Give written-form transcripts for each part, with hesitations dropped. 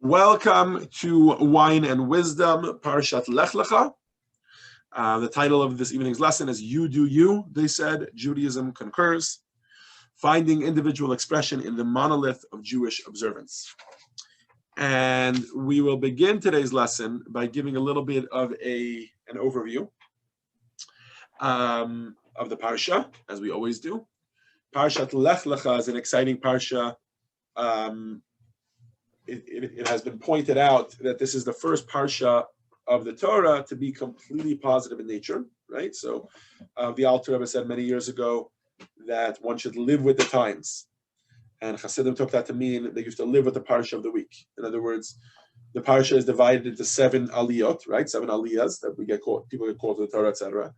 Welcome to Wine and Wisdom, Parshat Lecha. The title of this evening's lesson is You Do You, they said, Judaism Concurs, Finding Individual Expression in the Monolith of Jewish Observance. And we will begin today's lesson by giving a little bit of an overview of the Parsha, as we always do. Parshat Lecha is an exciting Parsha. It has been pointed out that this is the first Parsha of the Torah to be completely positive in nature, right? So the Alter Rebbe said many years ago that one should live with the times. And Hasidim took that to mean that you have to live with the Parsha of the week. In other words, the Parsha is divided into 7 aliyot, right? 7 aliyahs that people get called to the Torah, etc.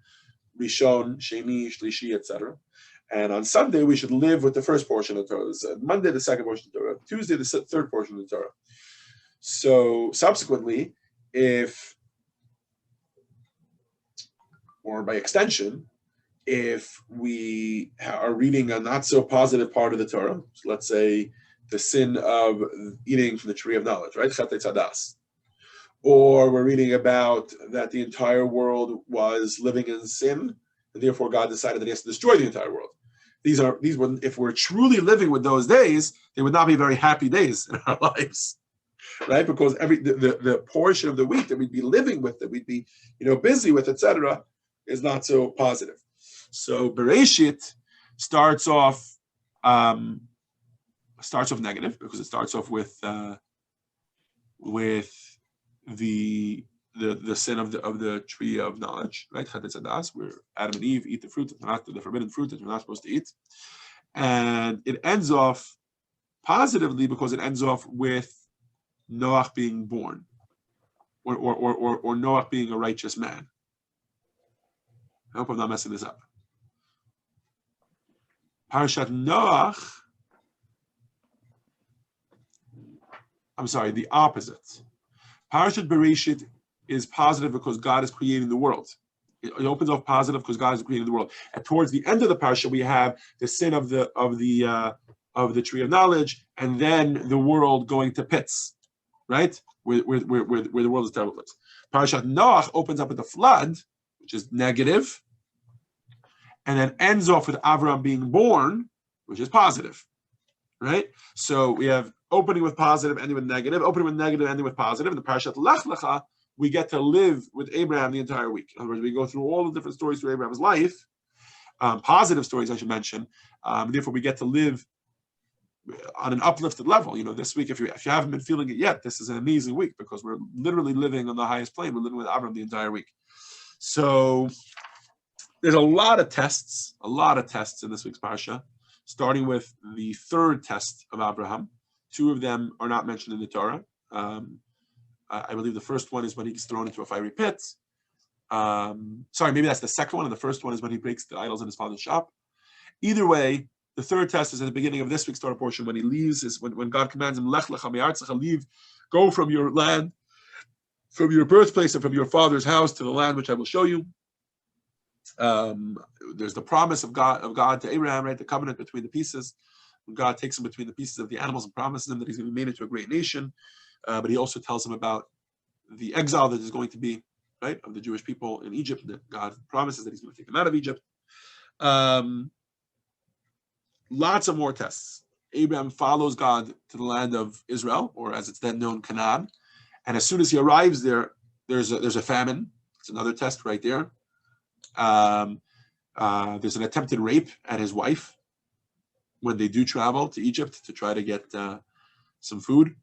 Rishon, Sheni, Shlishi, etc. And on Sunday, we should live with the first portion of the Torah. Monday, the second portion of the Torah. Tuesday, the third portion of the Torah. So subsequently, or by extension, if we are reading a not so positive part of the Torah, so let's say the sin of eating from the tree of knowledge, right? Chet Eitzadas. Or we're reading about that the entire world was living in sin, and therefore God decided that He has to destroy the entire world. These were, if we're truly living with those days, they would not be very happy days in our lives, right? Because the portion of the week that we'd be living with, that we'd be, busy with, etc., is not so positive. So Bereshit starts off negative because it starts off with the sin of the tree of knowledge, right? Chetzetzadas, where Adam and Eve eat the fruit, the forbidden fruit that we're not supposed to eat. And it ends off positively because it ends off with Noach being born, or Noach being a righteous man. I hope I'm not messing this up. Parshat Noach, the opposite. Parshat Bereshit is positive because God is creating the world. It opens off positive because God is creating the world. And towards the end of the parsha, we have the sin of the tree of knowledge, and then the world going to pits, right? Where the world is terrible place. Parshat Noach opens up with the flood, which is negative, and then ends off with Abraham being born, which is positive, right? So we have opening with positive, ending with negative, opening with negative, ending with positive. In the Parshat Lecha, we get to live with Abraham the entire week. In other words, we go through all the different stories through Abraham's life, positive stories, I should mention. Therefore, we get to live on an uplifted level. This week, if you haven't been feeling it yet, this is an amazing week because we're literally living on the highest plane. We're living with Abraham the entire week. So there's a lot of tests in this week's Parsha, starting with the third test of Abraham. 2 of them are not mentioned in the Torah. I believe the first one is when he gets thrown into a fiery pit. Maybe that's the second one, and the first one is when he breaks the idols in his father's shop. Either way, the third test is at the beginning of this week's Torah portion when he leaves, when God commands him, Lech lecha me'artzecha, leave, go from your land, from your birthplace and from your father's house to the land which I will show you. There's the promise of God to Abraham, right? The covenant between the pieces. When God takes him between the pieces of the animals and promises him that he's going to be made into a great nation. But he also tells him about the exile that is going to be, right, of the Jewish people in Egypt, that God promises that he's going to take them out of Egypt. Lots of more tests. Abraham follows God to the land of Israel, or as it's then known, Canaan. And as soon as he arrives there, there's a famine. It's another test right there. There's an attempted rape at his wife when they do travel to Egypt to try to get some food.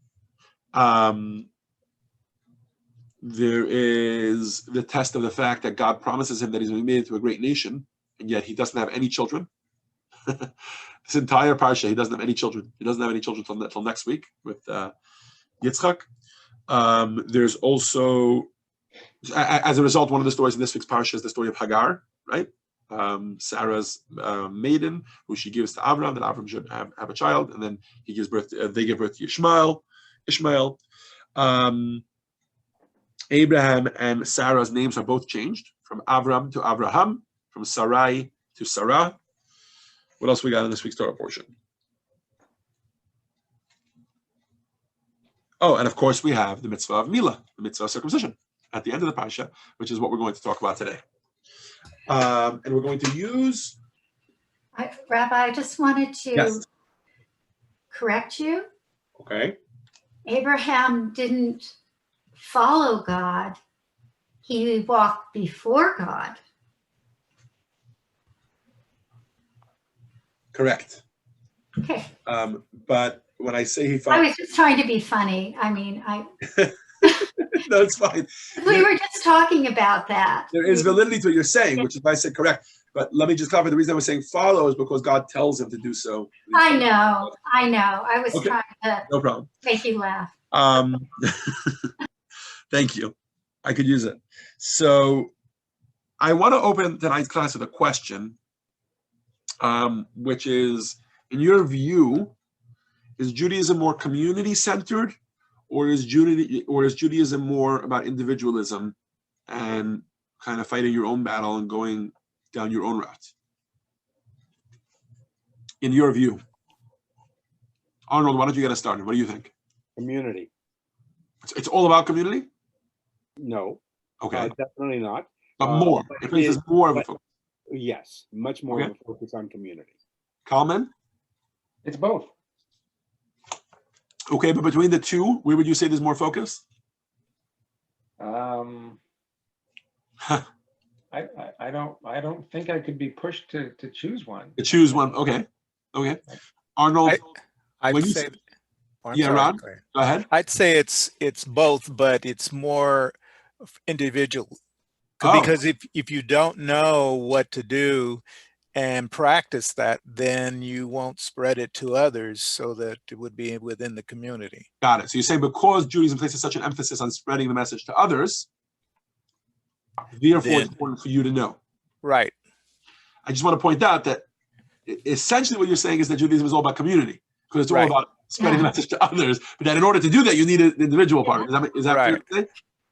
There is the test of the fact that God promises him that he's going to be made into a great nation, and yet he doesn't have any children. This entire parsha, he doesn't have any children. He doesn't have any children until next week with Yitzchak. There's also, as a result, one of the stories in this week's parsha is the story of Hagar, right? Sarah's maiden, who she gives to Abraham, that Abraham should have a child, and then they give birth to Ishmael. Abraham and Sarah's names are both changed from Abraham to Abraham, from Sarai to Sarah. What else we got in this week's Torah portion? Oh, and of course we have the mitzvah of Milah, the mitzvah of circumcision, at the end of the Parsha, which is what we're going to talk about today. And we're going to use... Rabbi, I just wanted to correct you. Okay. Abraham didn't follow God. He walked before God. Correct. Okay. But when I say he I was just trying to be funny. I mean, no, it's fine. We were just talking about that. There is validity to what you're saying, which is why I said correct. But let me just clarify. The reason I was saying follow is because God tells him to do so. I know. I was trying no problem. Make you laugh. Thank you. I could use it. So I want to open tonight's class with a question, which is, in your view, is Judaism more community-centered, or is Judaism more about individualism and kind of fighting your own battle and going down your own route? In your view, Arnold, why don't you get us started? What do you think? Community. It's all about community? No. Okay. Definitely not. But more. It is more of a focus. Yes, much more of a focus on community. Kalman? It's both. Okay, but between the two, where would you say there's more focus? I don't think I could be pushed to choose one. To choose one. Okay. Arnold, I'd say, Ron, go ahead. I'd say it's both, but it's more individual. Because if you don't know what to do and practice that, then you won't spread it to others, so that it would be within the community. Got it. So you're saying because Judaism places such an emphasis on spreading the message to others, therefore it's important for you to know. Right. I just want to point out that essentially what you're saying is that Judaism is all about community, because it's all about spreading the message to others, but that in order to do that, you need an individual part. Is that right? Fair to say?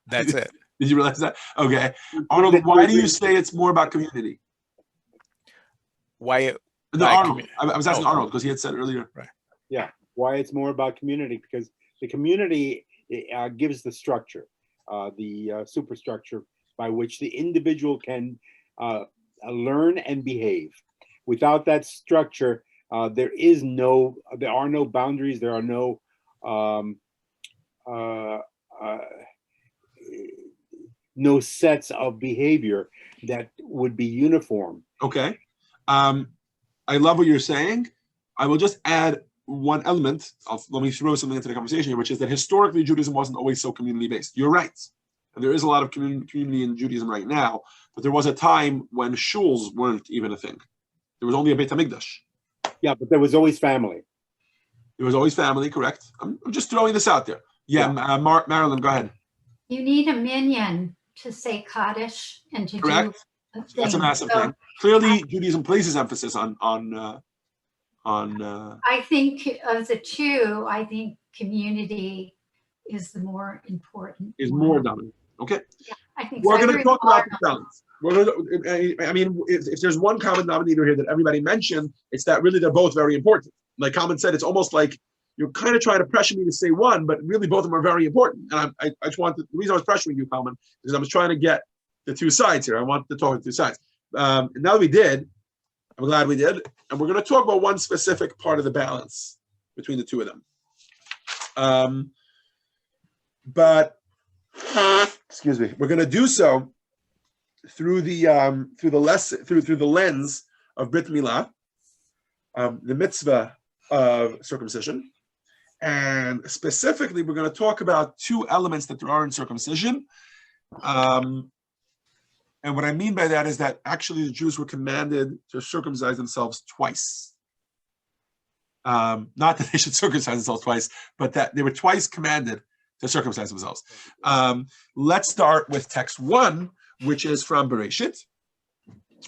That's it. Did you realize that? Okay. Arnold, why do you say it's more about community? Why? No, Arnold. I was asking Arnold because he had said earlier. Right. Yeah. Why it's more about community? Because the community gives the structure, the superstructure by which the individual can learn and behave. Without that structure, there are no boundaries. There are no sets of behavior that would be uniform. Okay. I love what you're saying. I will just add one element. Let me throw something into the conversation here, which is that historically Judaism wasn't always so community-based. You're right. And there is a lot of community in Judaism right now, but there was a time when shuls weren't even a thing. There was only a Beit HaMikdash. Yeah, but there was always family. There was always family, correct? I'm just throwing this out there. Marilyn, go ahead. You need a minyan to say Kaddish and to do That's a massive thing. Clearly, Judaism places emphasis on. I think of the two, I think community is the more important. Is more dominant. Okay. Yeah, I think we're going to talk about the balance. I mean, if there's one common denominator here that everybody mentioned, it's that really they're both very important. Like Kalman said, it's almost like you're kind of trying to pressure me to say one, but really both of them are very important. And I just want the reason I was pressuring you, Kalman, is I was trying to get the two sides here. I want to talk about the two sides. And now that we did, I'm glad we did. And we're going to talk about one specific part of the balance between the two of them. But excuse me, we're going to do so through the lens of Brit Milah, the mitzvah of circumcision, and specifically we're going to talk about two elements that there are in circumcision. And what I mean by that is that actually the Jews were commanded to circumcise themselves twice. Not that they should circumcise themselves twice, but that they were twice commanded to circumcise themselves. Let's start with text 1, which is from Bereshit,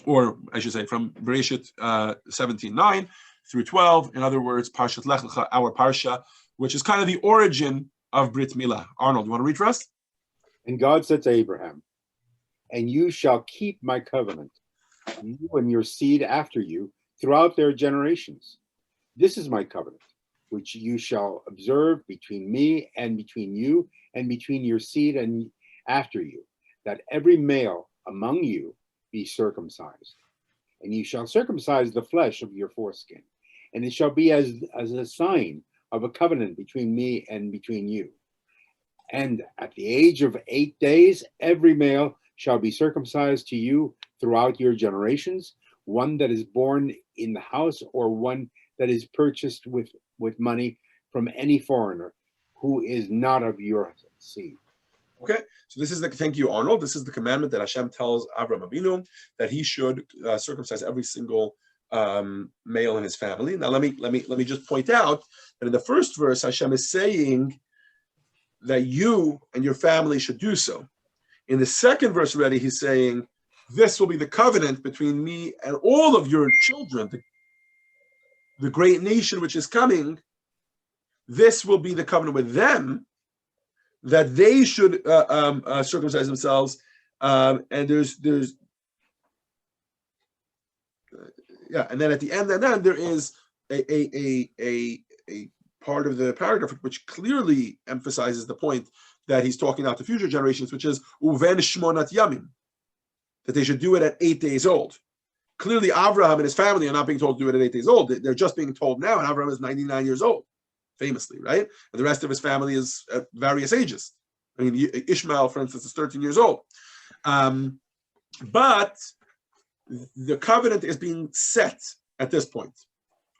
or I should say from Bereshit 17:9 through 12. In other words, Parshat Lech, our Parsha, which is kind of the origin of Brit Milah. Arnold, you want to read for us? And God said to Abraham, "And you shall keep my covenant, you and your seed after you, throughout their generations. This is my covenant, which you shall observe between me and between you and between your seed and after you, that every male among you be circumcised. And you shall circumcise the flesh of your foreskin, and it shall be as a sign of a covenant between me and between you. And at the age of 8 days, every male shall be circumcised to you throughout your generations, one that is born in the house or one that is purchased with money from any foreigner who is not of your seed. Okay, so this is thank you, Arnold. This is the commandment that Hashem tells Abraham Avinu that he should circumcise every single male in his family. Now, let me just point out that in the first verse, Hashem is saying that you and your family should do so. In the second verse already, he's saying, this will be the covenant between me and all of your children, the great nation which is coming. This will be the covenant with them, that they should circumcise themselves. And there's and then at the end, there is a part of the paragraph which clearly emphasizes the point that he's talking about the future generations, which is uven shmonat yamim, that they should do it at 8 days old. Clearly, Abraham and his family are not being told to do it at 8 days old. They're just being told now, and Abraham is 99 years old, famously, right? And the rest of his family is at various ages. I mean, Ishmael, for instance, is 13 years old. But the covenant is being set at this point.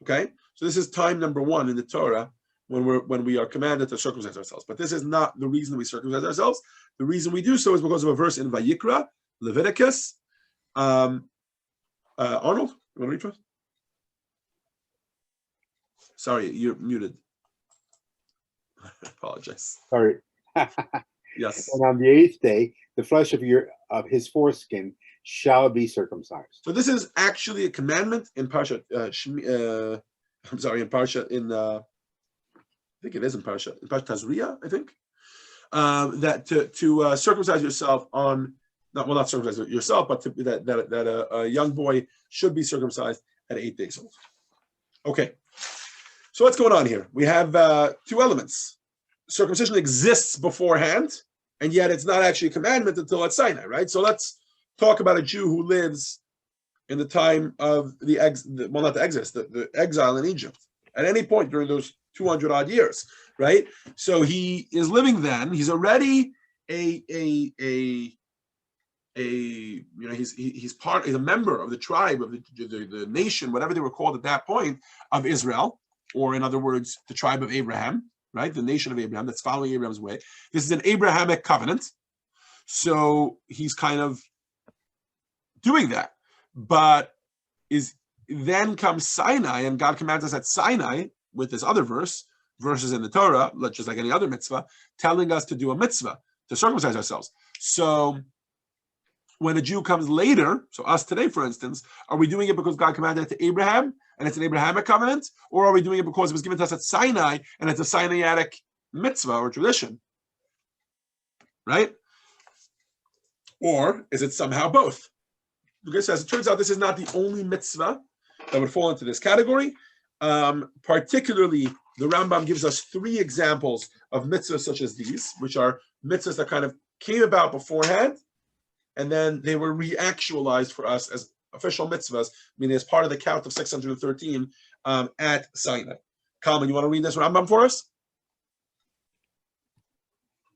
Okay, so this is time number 1 in the Torah when we are commanded to circumcise ourselves. But this is not the reason we circumcise ourselves. The reason we do so is because of a verse in Vayikra, Leviticus. Arnold, you want to read for us? Sorry, you're muted. I apologize. Sorry. Yes. And on the 8th day, the flesh of his foreskin shall be circumcised. So this is actually a commandment in Parshat. In Parshat I think it is in Parshat Tazria, I think, that to circumcise yourself on not circumcise yourself, but that a young boy should be circumcised at 8 days old. Okay, so what's going on here? We have 2 elements. Circumcision exists beforehand, and yet it's not actually a commandment until at Sinai, right? So let's talk about a Jew who lives in the time of the exile in Egypt, at any point during those 200 odd years, right? So he is living then. He's already he's a member of the tribe of the nation, whatever they were called at that point, of Israel, or in other words, the tribe of Abraham, right? The nation of Abraham that's following Abraham's way. This is an Abrahamic covenant. So he's kind of doing that. But then comes Sinai, and God commands us at Sinai with this other verses in the Torah, just like any other mitzvah, telling us to do a mitzvah, to circumcise ourselves. So when a Jew comes later, so us today, for instance, are we doing it because God commanded it to Abraham, and it's an Abrahamic covenant, or are we doing it because it was given to us at Sinai, and it's a Sinaitic mitzvah or tradition, right? Or is it somehow both? Because as it turns out, this is not the only mitzvah that would fall into this category. Particularly, the Rambam gives us 3 examples of mitzvahs such as these, which are mitzvahs that kind of came about beforehand, and then they were reactualized for us as official mitzvahs, meaning as part of the count of 613 at Sinai. Kalman, you want to read this Rambam for us?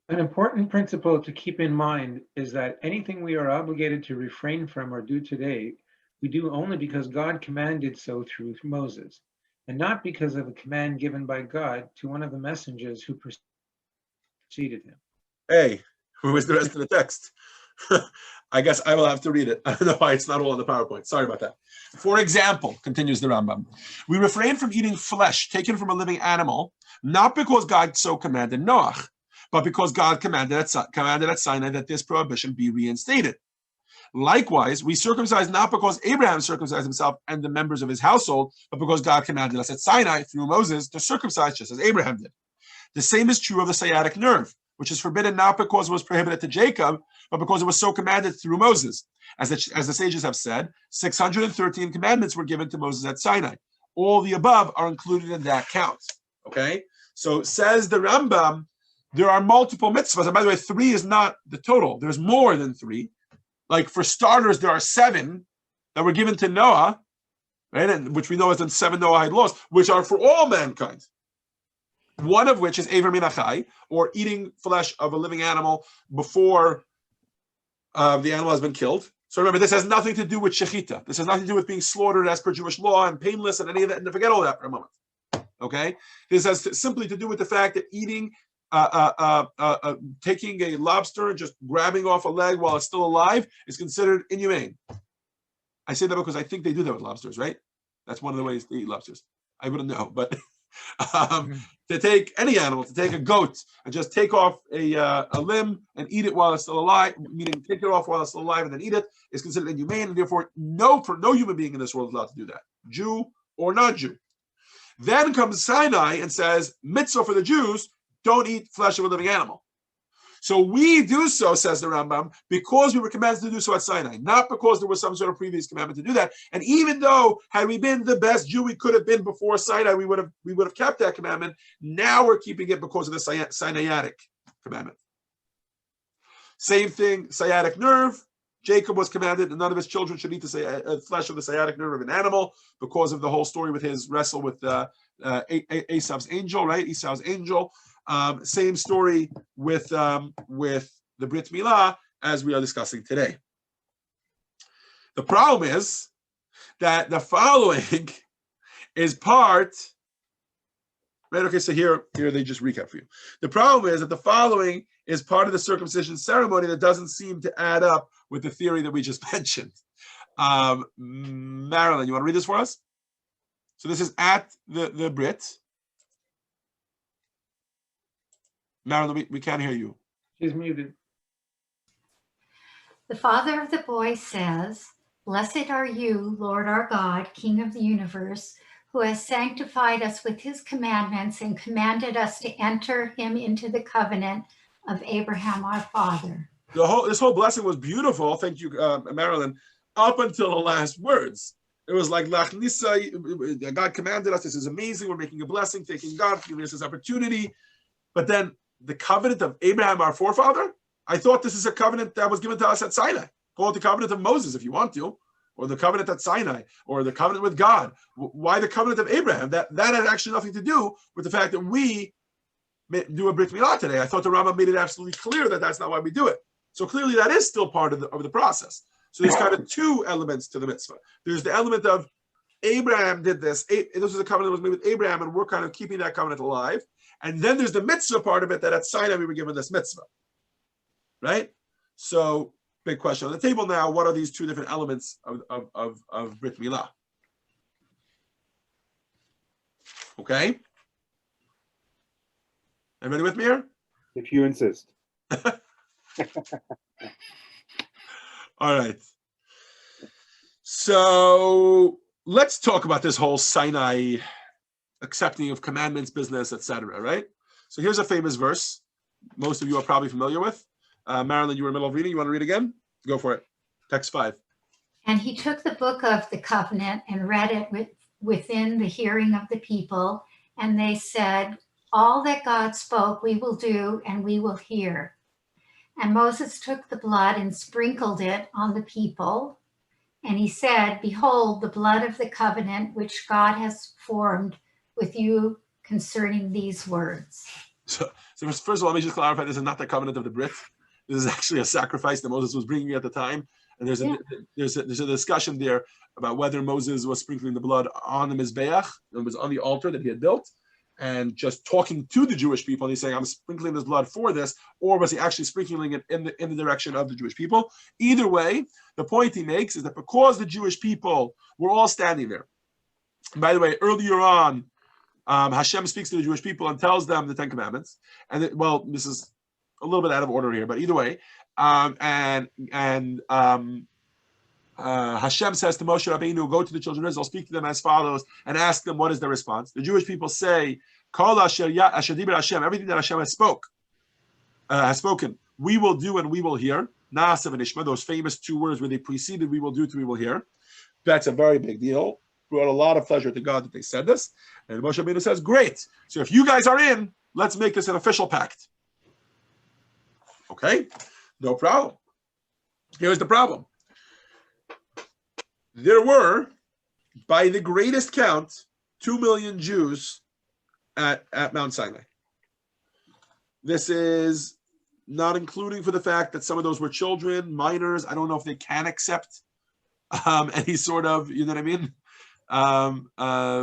An important principle to keep in mind is that anything we are obligated to refrain from or do today, we do only because God commanded so through Moses, and not because of a command given by God to one of the messengers who preceded him. Hey, who is the rest of the text? I guess I will have to read it. I don't know why it's not all in the PowerPoint. Sorry about that. For example, continues the Rambam, we refrain from eating flesh taken from a living animal, not because God so commanded Noach, but because God commanded at Sinai that this prohibition be reinstated. Likewise, we circumcise not because Abraham circumcised himself and the members of his household, but because God commanded us at Sinai through Moses to circumcise just as Abraham did. The same is true of the sciatic nerve, which is forbidden not because it was prohibited to Jacob, but because it was so commanded through Moses. As the sages have said, 613 commandments were given to Moses at Sinai. All the above are included in that count. Okay, so says the Rambam, there are multiple mitzvahs. And by the way, 3 is not the total. There's more than 3. Like for starters, there are 7 that were given to Noah, right? And which we know as the 7 Noahide laws, which are for all mankind. One of which is Ever Min HaChai, or eating flesh of a living animal before the animal has been killed. So remember, this has nothing to do with shechita. This has nothing to do with being slaughtered as per Jewish law and painless and any of that. And forget all that for a moment. Okay, this has simply to do with the fact that eating, taking a lobster and just grabbing off a leg while it's still alive is considered inhumane. I say that because I think they do that with lobsters, right? That's one of the ways they eat lobsters. I wouldn't know, but to take any animal, to take a goat and just take off a limb and eat it while it's still alive, meaning take it off while it's still alive and then eat it, is considered inhumane, and therefore no human being in this world is allowed to do that, Jew or not Jew. Then comes Sinai and says, mitzvah for the Jews, don't eat flesh of a living animal. So we do so, says the Rambam, because we were commanded to do so at Sinai, not because there was some sort of previous commandment to do that. And even though, had we been the best Jew we could have been before Sinai, we would have kept that commandment. Now we're keeping it because of the Sinaitic commandment. Same thing, sciatic nerve. Jacob was commanded that none of his children should eat the flesh of the sciatic nerve of an animal because of the whole story with his wrestle with Esau's angel, right? Esau's angel. Same story with the Brit Milah, as we are discussing today. The problem is that the following is part, right? Okay, so here they just recap for you. The problem is that the following is part of the circumcision ceremony that doesn't seem to add up with the theory that we just mentioned. Marilyn, you want to read this for us? So this is at the Brit. Marilyn, we can't hear you. She's muted. The father of the boy says, "Blessed are you, Lord our God, King of the universe, who has sanctified us with his commandments and commanded us to enter him into the covenant of Abraham our father." This whole blessing was beautiful. Thank you, Marilyn, up until the last words. It was like, Lech Nisa, God commanded us. This is amazing. We're making a blessing, thanking God for giving us this opportunity. But then the covenant of Abraham, our forefather, I thought this is a covenant that was given to us at Sinai. Call it the covenant of Moses if you want to, or the covenant at Sinai, or the covenant with God. Why the covenant of Abraham? That had actually nothing to do with the fact that we do a Brit Milah today. I thought the Rambam made it absolutely clear that that's not why we do it. So clearly that is still part of the process. So there's kind of 2 elements to the mitzvah. There's the element of Abraham did this. This was a covenant that was made with Abraham, and we're kind of keeping that covenant alive. And then there's the mitzvah part of it, that at Sinai we were given this mitzvah, right? So big question on the table now, what are these 2 different elements of Brit Milah? Okay? Everybody with me here? If you insist. All right. So let's talk about this whole Sinai accepting of commandments business, etc., right? So here's a famous verse most of you are probably familiar with. Marilyn, you were in the middle of reading. You want to read again? Go for it. Text 5. And he took the book of the covenant and read it within the hearing of the people. And they said, "All that God spoke, we will do, and we will hear." And Moses took the blood and sprinkled it on the people. And he said, "Behold, the blood of the covenant which God has formed with you concerning these words." So first of all, let me just clarify, this is not the covenant of the Brit. This is actually a sacrifice that Moses was bringing at the time. And there's a discussion there about whether Moses was sprinkling the blood on the Mizbeach, it was on the altar that he had built, and just talking to the Jewish people, and he's saying, "I'm sprinkling this blood for this," or was he actually sprinkling it in the direction of the Jewish people? Either way, the point he makes is that because the Jewish people were all standing there. And by the way, earlier on, Hashem speaks to the Jewish people and tells them the 10 Commandments. And this is a little bit out of order here, but either way, Hashem says to Moshe Rabbeinu, "Go to the children of Israel, speak to them as follows, and ask them what is their response." The Jewish people say, "Kol asher diber Hashem," everything that Hashem has spoken, we will do and we will hear. Na'aseh v'nishma, those famous 2 words where they preceded "we will do" to "we will hear." That's a very big deal. brought a lot of pleasure to God that they said this. And Moshe Rabbeinu says, great. So if you guys are in, let's make this an official pact. Okay, no problem. Here's the problem. There were, by the greatest count, 2 million Jews at Mount Sinai. This is not including for the fact that some of those were children, minors. I don't know if they can accept any sort of, you know what I mean,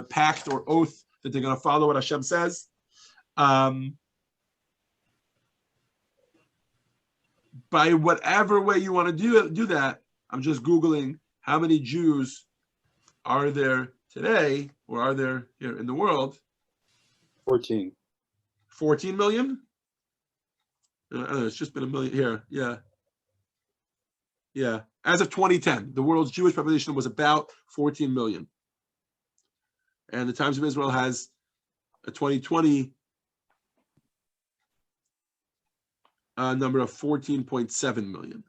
pact or oath that they're going to follow what Hashem says. By whatever way you want to do that, I'm just Googling how many Jews are there today, or are there here in the world? 14. 14 million? It's just been a million here. Yeah. Yeah. As of 2010, the world's Jewish population was about 14 million. And the Times of Israel has a 2020 number of 14.7 million.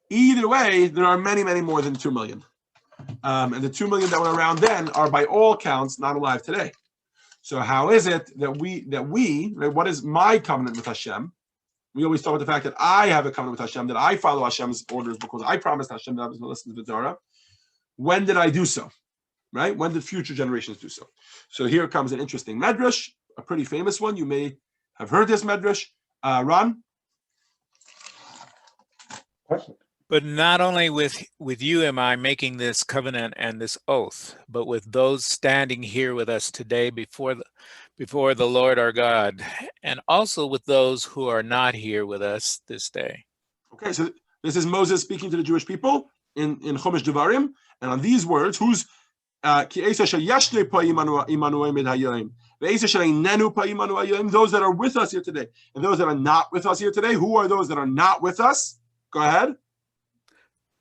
Either way, there are many, many more than 2 million. And the 2 million that were around then are by all counts not alive today. So how is it that we, right, what is my covenant with Hashem? We always talk about the fact that I have a covenant with Hashem, that I follow Hashem's orders because I promised Hashem that I was going to listen to the Torah. When did I do so? Right? When did future generations do so? So here comes an interesting medrash, a pretty famous one. You may have heard this medrash. Ron? But not only with you am I making this covenant and this oath, but with those standing here with us today before the Lord our God, and also with those who are not here with us this day. Okay, so this is Moses speaking to the Jewish people in Chumash Devarim, and on these words, those that are with us here today, and those that are not with us here today. Who are those that are not with us? Go ahead.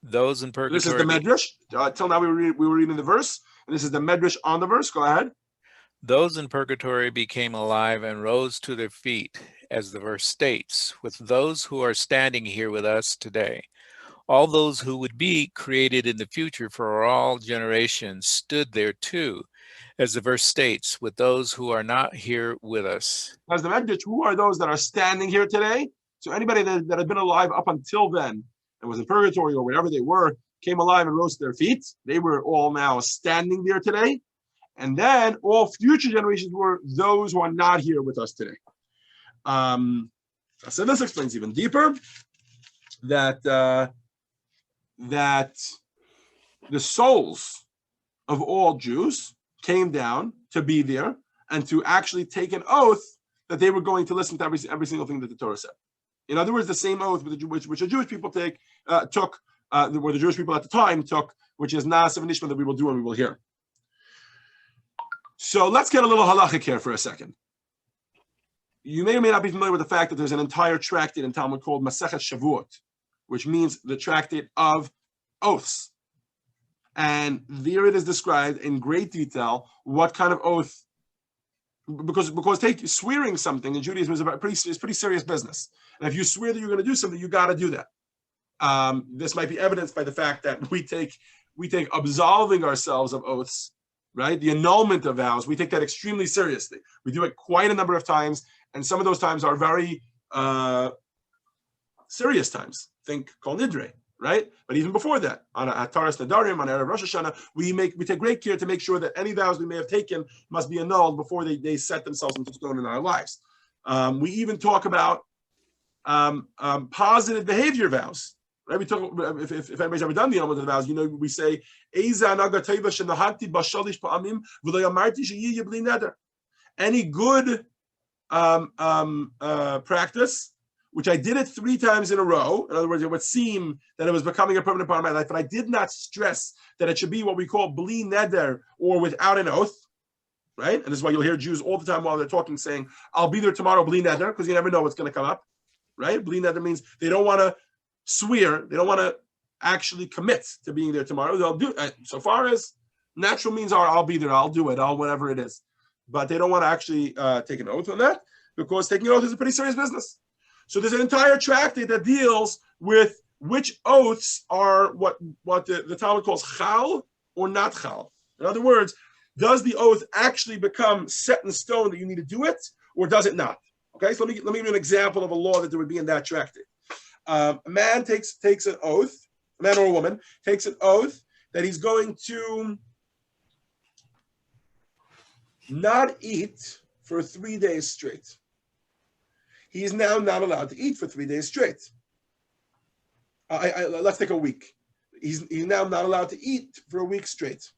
Those in purgatory. This is the medrash. Till now we were reading the verse, and this is the medrash on the verse. Go ahead. Those in purgatory became alive and rose to their feet, as the verse states, with those who are standing here with us today. All those who would be created in the future for all generations stood there too, as the verse states, with those who are not here with us. As the medrash, who are those that are standing here today? So anybody that had been alive up until then, and was in purgatory or wherever they were, came alive and rose to their feet. They were all now standing there today. And then all future generations were those who are not here with us today. So this explains even deeper that that the souls of all Jews came down to be there and to actually take an oath that they were going to listen to every single thing that the Torah said. In other words, the same oath which the Jewish people took, or the Jewish people at the time took, which is Na'aseh v'nishma, that we will do and we will hear. So let's get a little halachic here for a second. You may or may not be familiar with the fact that there's an entire tractate in Talmud called Masechet Shavuot, which means the tractate of oaths. And there it is described in great detail what kind of oath, because swearing something in Judaism is pretty serious business. And if you swear that you're going to do something, you got to do that. This might be evidenced by the fact that we take absolving ourselves of oaths, right? The annulment of vows, we take that extremely seriously. We do it quite a number of times, and some of those times are very serious times. Think Kol Nidre, right? But even before that, on Ataras Nadarim, on Erev Rosh Hashanah, we take great care to make sure that any vows we may have taken must be annulled before they set themselves into stone in our lives. We even talk about positive behavior vows. Right? We talk. If anybody's ever done the Annulment of Vows, you know we say, any good practice, which I did it 3 times in a row. In other words, it would seem that it was becoming a permanent part of my life, but I did not stress that it should be what we call bli neder, or without an oath. Right? And this is why you'll hear Jews all the time while they're talking saying, I'll be there tomorrow, bli neder, because you never know what's going to come up. Right? Bli neder means they don't want to swear, they don't want to actually commit to being there tomorrow. They'll do so far as natural means are, I'll be there, I'll do it, I'll whatever it is. But they don't want to actually take an oath on that, because taking an oath is a pretty serious business. So there's an entire tractate that deals with which oaths are what the Talmud calls chal or not chal. In other words, does the oath actually become set in stone that you need to do it, or does it not? Okay, so let me give you an example of a law that there would be in that tractate. A man takes an oath, a man or a woman takes an oath that he's going to not eat for 3 days straight. He is now not allowed to eat for 3 days straight. Let's take a week. He's now not allowed to eat for a week straight.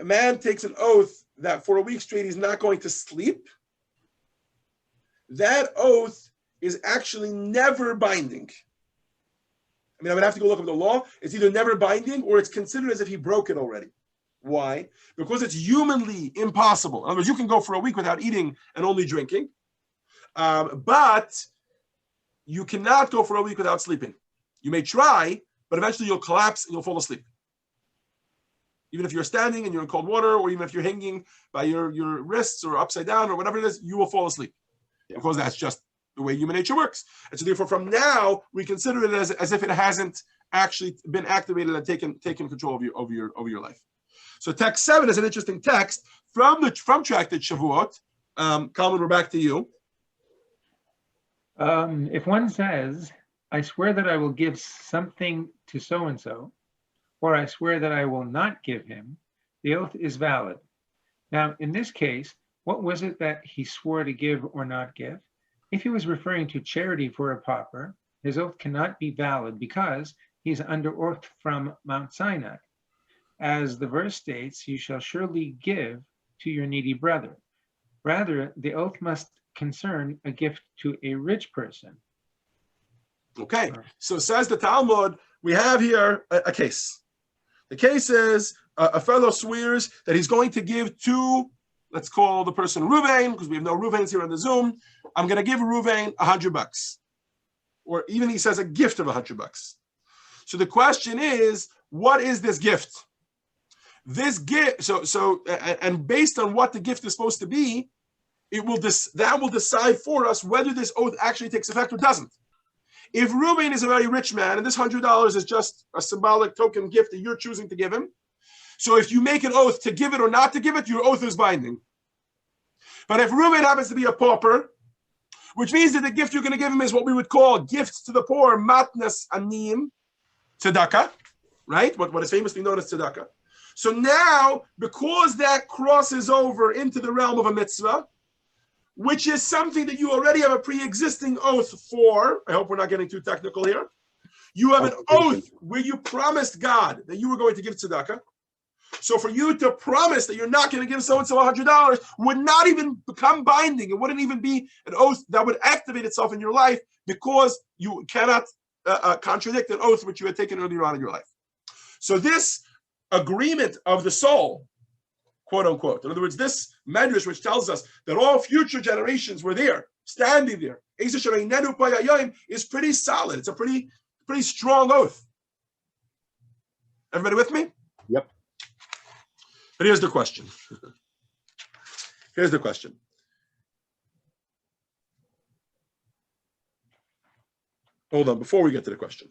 A man takes an oath that for a week straight he's not going to sleep. That oath is actually never binding. I mean, I would have to go look up the law. It's either never binding or it's considered as if he broke it already. Why? Because it's humanly impossible. In other words, you can go for a week without eating and only drinking, but you cannot go for a week without sleeping. You may try, but eventually you'll collapse and you'll fall asleep. Even if you're standing and you're in cold water, or even if you're hanging by your wrists or upside down or whatever it is, you will fall asleep. Because that's just the way human nature works. And so therefore, from now, we consider it as if it hasn't actually been activated and taken control of your life. So text 7 is an interesting text from Tractate Shavuot. Kalman, we're back to you. If one says, I swear that I will give something to so-and-so, or I swear that I will not give him, the oath is valid. Now, in this case, what was it that he swore to give or not give? If he was referring to charity for a pauper, his oath cannot be valid because he's under oath from Mount Sinai. As the verse states, you shall surely give to your needy brother. Rather, the oath must concern a gift to a rich person. Okay, so says the Talmud, we have here a case. The case is a fellow swears that he's going to give to, let's call the person Ruvain, because we have no Ruvains here on the Zoom. I'm going to give Ruvain $100. Or even he says a gift of $100. So the question is, what is this gift? This gift, and based on what the gift is supposed to be, that will decide for us whether this oath actually takes effect or doesn't. If Reuben is a very rich man, and this $100 is just a symbolic token gift that you're choosing to give him, so if you make an oath to give it or not to give it, your oath is binding. But if Reuben happens to be a pauper, which means that the gift you're going to give him is what we would call gifts to the poor, matnas anim, tzedakah, right? What is famously known as tzedakah. So now, because that crosses over into the realm of a mitzvah, which is something that you already have a pre-existing oath for, I hope we're not getting too technical here. You have an oath where you promised God that you were going to give tzedakah. So for you to promise that you're not going to give so-and-so $100 would not even become binding. It wouldn't even be an oath that would activate itself in your life because you cannot contradict an oath which you had taken earlier on in your life. So this agreement of the soul, quote unquote, in other words, this medrash which tells us that all future generations were there, standing there, is pretty solid. It's a pretty strong oath. Everybody with me? Yep. But here's the question. Here's the question. Hold on, before we get to the question.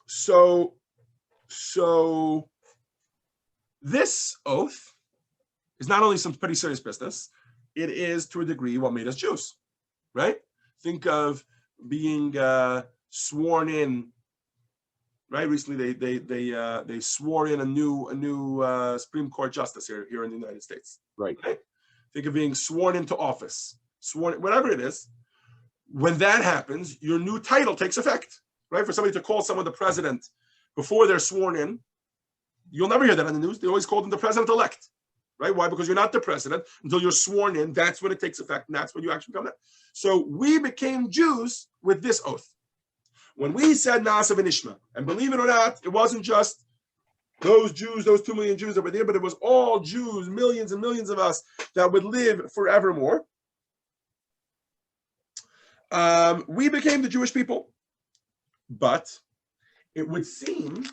So this oath is not only some pretty serious business, it is to a degree what made us Jews, right? Think of being sworn in, right? Recently they swore in a new Supreme Court justice here in the United States. Right. Think of being sworn into office, whatever it is. When that happens, your new title takes effect, right? For somebody to call someone the president before they're sworn in, you'll never hear that on the news. They always call them the president-elect, right? Why? Because you're not the president until you're sworn in. That's when it takes effect, and that's when you actually become that. So we became Jews with this oath. When we said Na'aseh v'nishma, and believe it or not, it wasn't just those Jews, those 2 million Jews that were there, but it was all Jews, millions and millions of us that would live forevermore. We became the Jewish people. But it would seem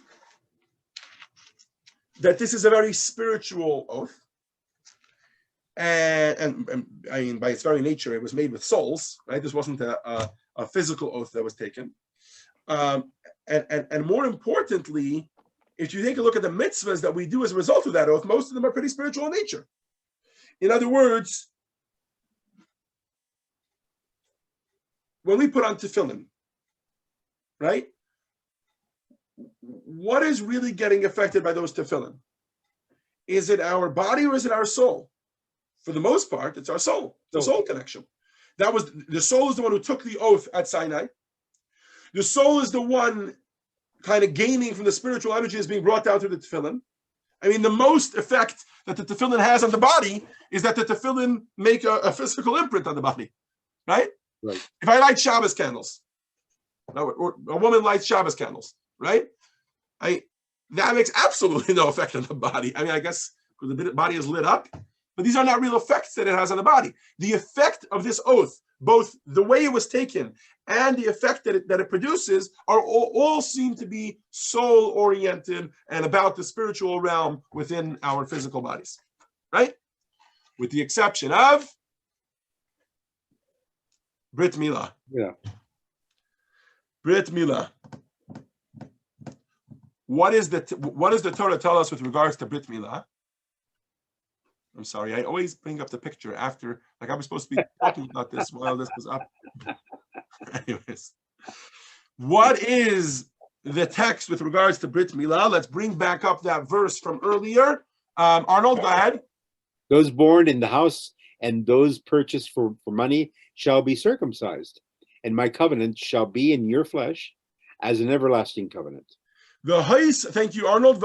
that this is a very spiritual oath. and I mean, by its very nature, it was made with souls, right? This wasn't a physical oath that was taken. And more importantly, if you take a look at the mitzvahs that we do as a result of that oath, most of them are pretty spiritual in nature. In other words, when we put on tefillin, right? What is really getting affected by those tefillin? Is it our body or is it our soul? For the most part, it's our soul. It's a soul connection. That was the soul is the one who took the oath at Sinai. The soul is the one kind of gaining from the spiritual energy is being brought down through the tefillin. I mean, the most effect that the tefillin has on the body is that the tefillin make a physical imprint on the body, right? Right. If I light Shabbos candles, or a woman lights Shabbos candles, right? That makes absolutely no effect on the body. I mean, I guess because the body is lit up, but these are not real effects that it has on the body. The effect of this oath, both the way it was taken and the effect that it produces, are all seem to be soul-oriented and about the spiritual realm within our physical bodies, right? With the exception of Brit Milah. Yeah. Brit Milah. What does the Torah tell us with regards to Brit Milah? I'm sorry, I always bring up the picture after, like I was supposed to be talking about this while this was up. Anyways, what is the text with regards to Brit Milah? Let's bring back up that verse from earlier. Arnold, go ahead. Those born in the house and those purchased for money shall be circumcised, and my covenant shall be in your flesh as an everlasting covenant. Thank you, Arnold.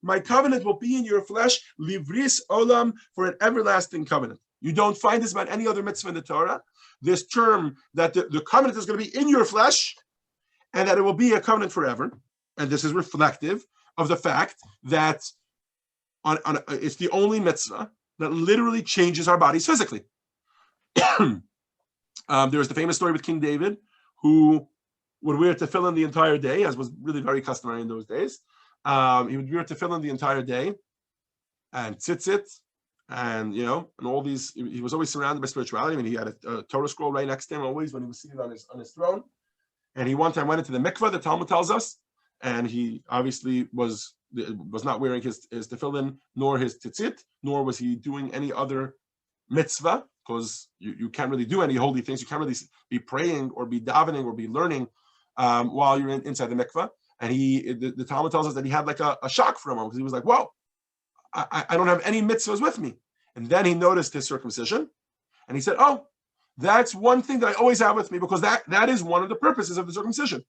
My covenant will be in your flesh, livris olam, for an everlasting covenant. You don't find this about any other mitzvah in the Torah. This term that the covenant is going to be in your flesh and that it will be a covenant forever. And this is reflective of the fact that it's the only mitzvah that literally changes our bodies physically. There is the famous story with King David, who would wear tefillin the entire day, as was really very customary in those days. He would wear tefillin the entire day, and tzitzit, and and all these. He was always surrounded by spirituality. I mean, he had a Torah scroll right next to him always when he was seated on his throne. And he one time went into the mikveh, the Talmud tells us, and he obviously was not wearing his tefillin nor his tzitzit, nor was he doing any other mitzvah, because you can't really do any holy things. You can't really be praying or be davening or be learning while you're inside the mikveh. And the Talmud tells us that he had like a shock for a moment, because he was like, whoa, I don't have any mitzvahs with me. And then he noticed his circumcision, and he said, oh, that's one thing that I always have with me, because that is one of the purposes of the circumcision,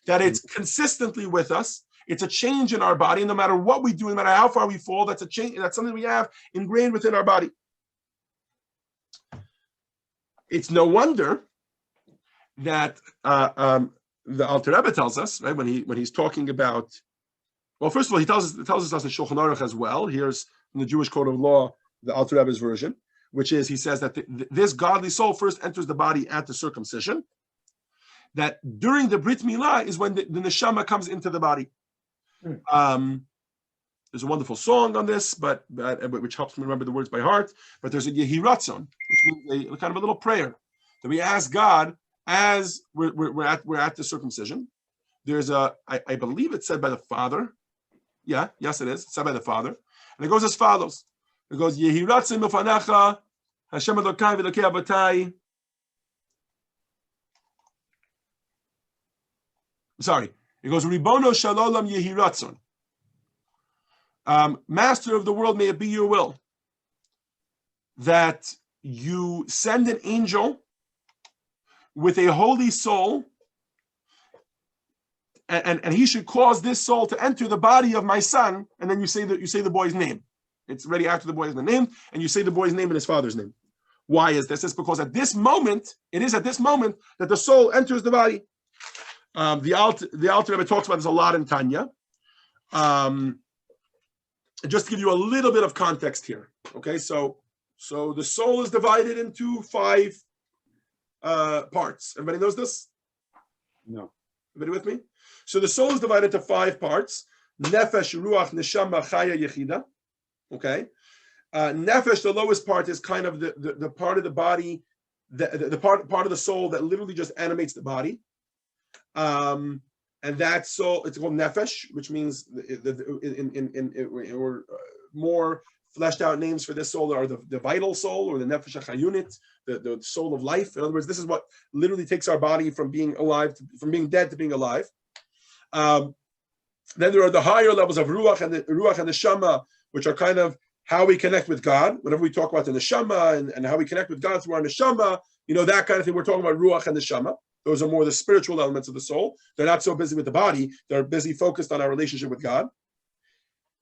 that it's consistently with us. It's a change in our body, and no matter what we do, no matter how far we fall, that's a change. That's something we have ingrained within our body. It's no wonder that the Alter Rebbe tells us, right, when he's talking about, well, first of all, he tells us in Shulchan Aruch as well. Here's in the Jewish Code of Law, the Alter Rebbe's version, which is, he says that this godly soul first enters the body at the circumcision. That during the Brit Milah is when the neshama comes into the body. There's a wonderful song on this, but which helps me remember the words by heart. But there's a Yehi Ratzon, which means a kind of a little prayer that we ask God as we're at the circumcision. There's I believe it's said by the Father. Yeah, yes, it is. It's said by the Father, and it goes as follows. It goes Yehi Ratzon Mufanacha Hashem Elokai v'Elokei Abatai. Sorry, it goes Ribono Shalolam Yehi Ratzon. Master of the world, may it be your will that you send an angel with a holy soul, and he should cause this soul to enter the body of my son. And then you say the boy's name. It's already after the boy has been named, and you say the boy's name and his father's name. Why is this? It's because at this moment that the soul enters the body. The Alter Rebbe talks about this a lot in Tanya. Just to give you a little bit of context here, okay? So the soul is divided into 5 parts. Everybody knows this? No. Everybody with me? So the soul is divided into 5 parts: nefesh, ruach, neshama, chaya, yechida. Okay, Nefesh, the lowest part, is kind of the part of the body, the part of the soul that literally just animates the body. And that soul, it's called nefesh, which means or more fleshed out names for this soul are the vital soul, or the nefesh hachayunit, the soul of life. In other words, this is what literally takes our body from being alive, from being dead to being alive. Then there are the higher levels of ruach and the neshama, which are kind of how we connect with God. Whenever we talk about the neshama and how we connect with God through our neshama, that kind of thing, we're talking about ruach and neshama. Those are more the spiritual elements of the soul. They're not so busy with the body. They're busy focused on our relationship with God.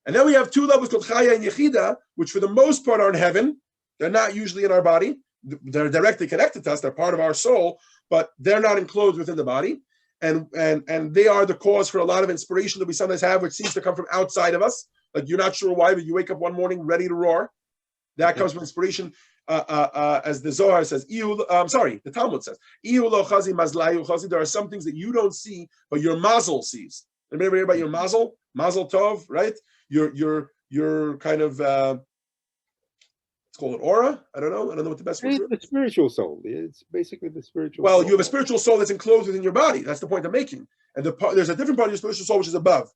And then we have two levels called chaya and yechida, which for the most part are in heaven. They're not usually in our body. They're directly connected to us. They're part of our soul, but they're not enclosed within the body. And they are the cause for a lot of inspiration that we sometimes have, which seems to come from outside of us. Like you're not sure why, but you wake up one morning ready to roar. That comes from inspiration. As the Zohar says, the Talmud says, there are some things that you don't see, but your mazel sees. Remember hear about your mazel? Mazel tov, right? Your kind of let's call it aura. I don't know what the best word is. The spiritual soul. It's basically the spiritual soul. You have a spiritual soul that's enclosed within your body. That's the point I'm making. And there's a different part of your spiritual soul which is above.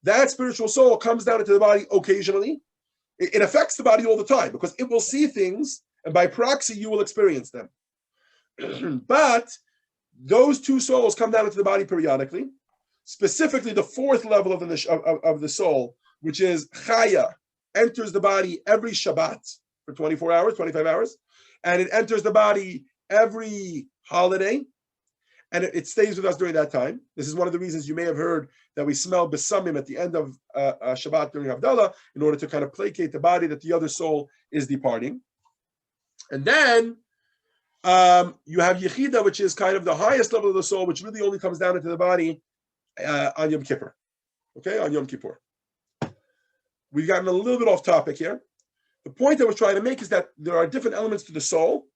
That spiritual soul comes down into the body occasionally. It affects the body all the time because it will see things, and by proxy, you will experience them. But those two souls come down into the body periodically. Specifically, the fourth level of the soul, which is chaya, enters the body every Shabbat for 24 hours, 25 hours, and it enters the body every holiday, and it stays with us during that time. This is one of the reasons you may have heard that we smell besamim at the end of Shabbat during Havdalah in order to kind of placate the body that the other soul is departing. And then you have Yechida, which is kind of the highest level of the soul, which really only comes down into the body on Yom Kippur. Okay, on Yom Kippur. We've gotten a little bit off topic here. The point I was trying to make is that there are different elements to the soul,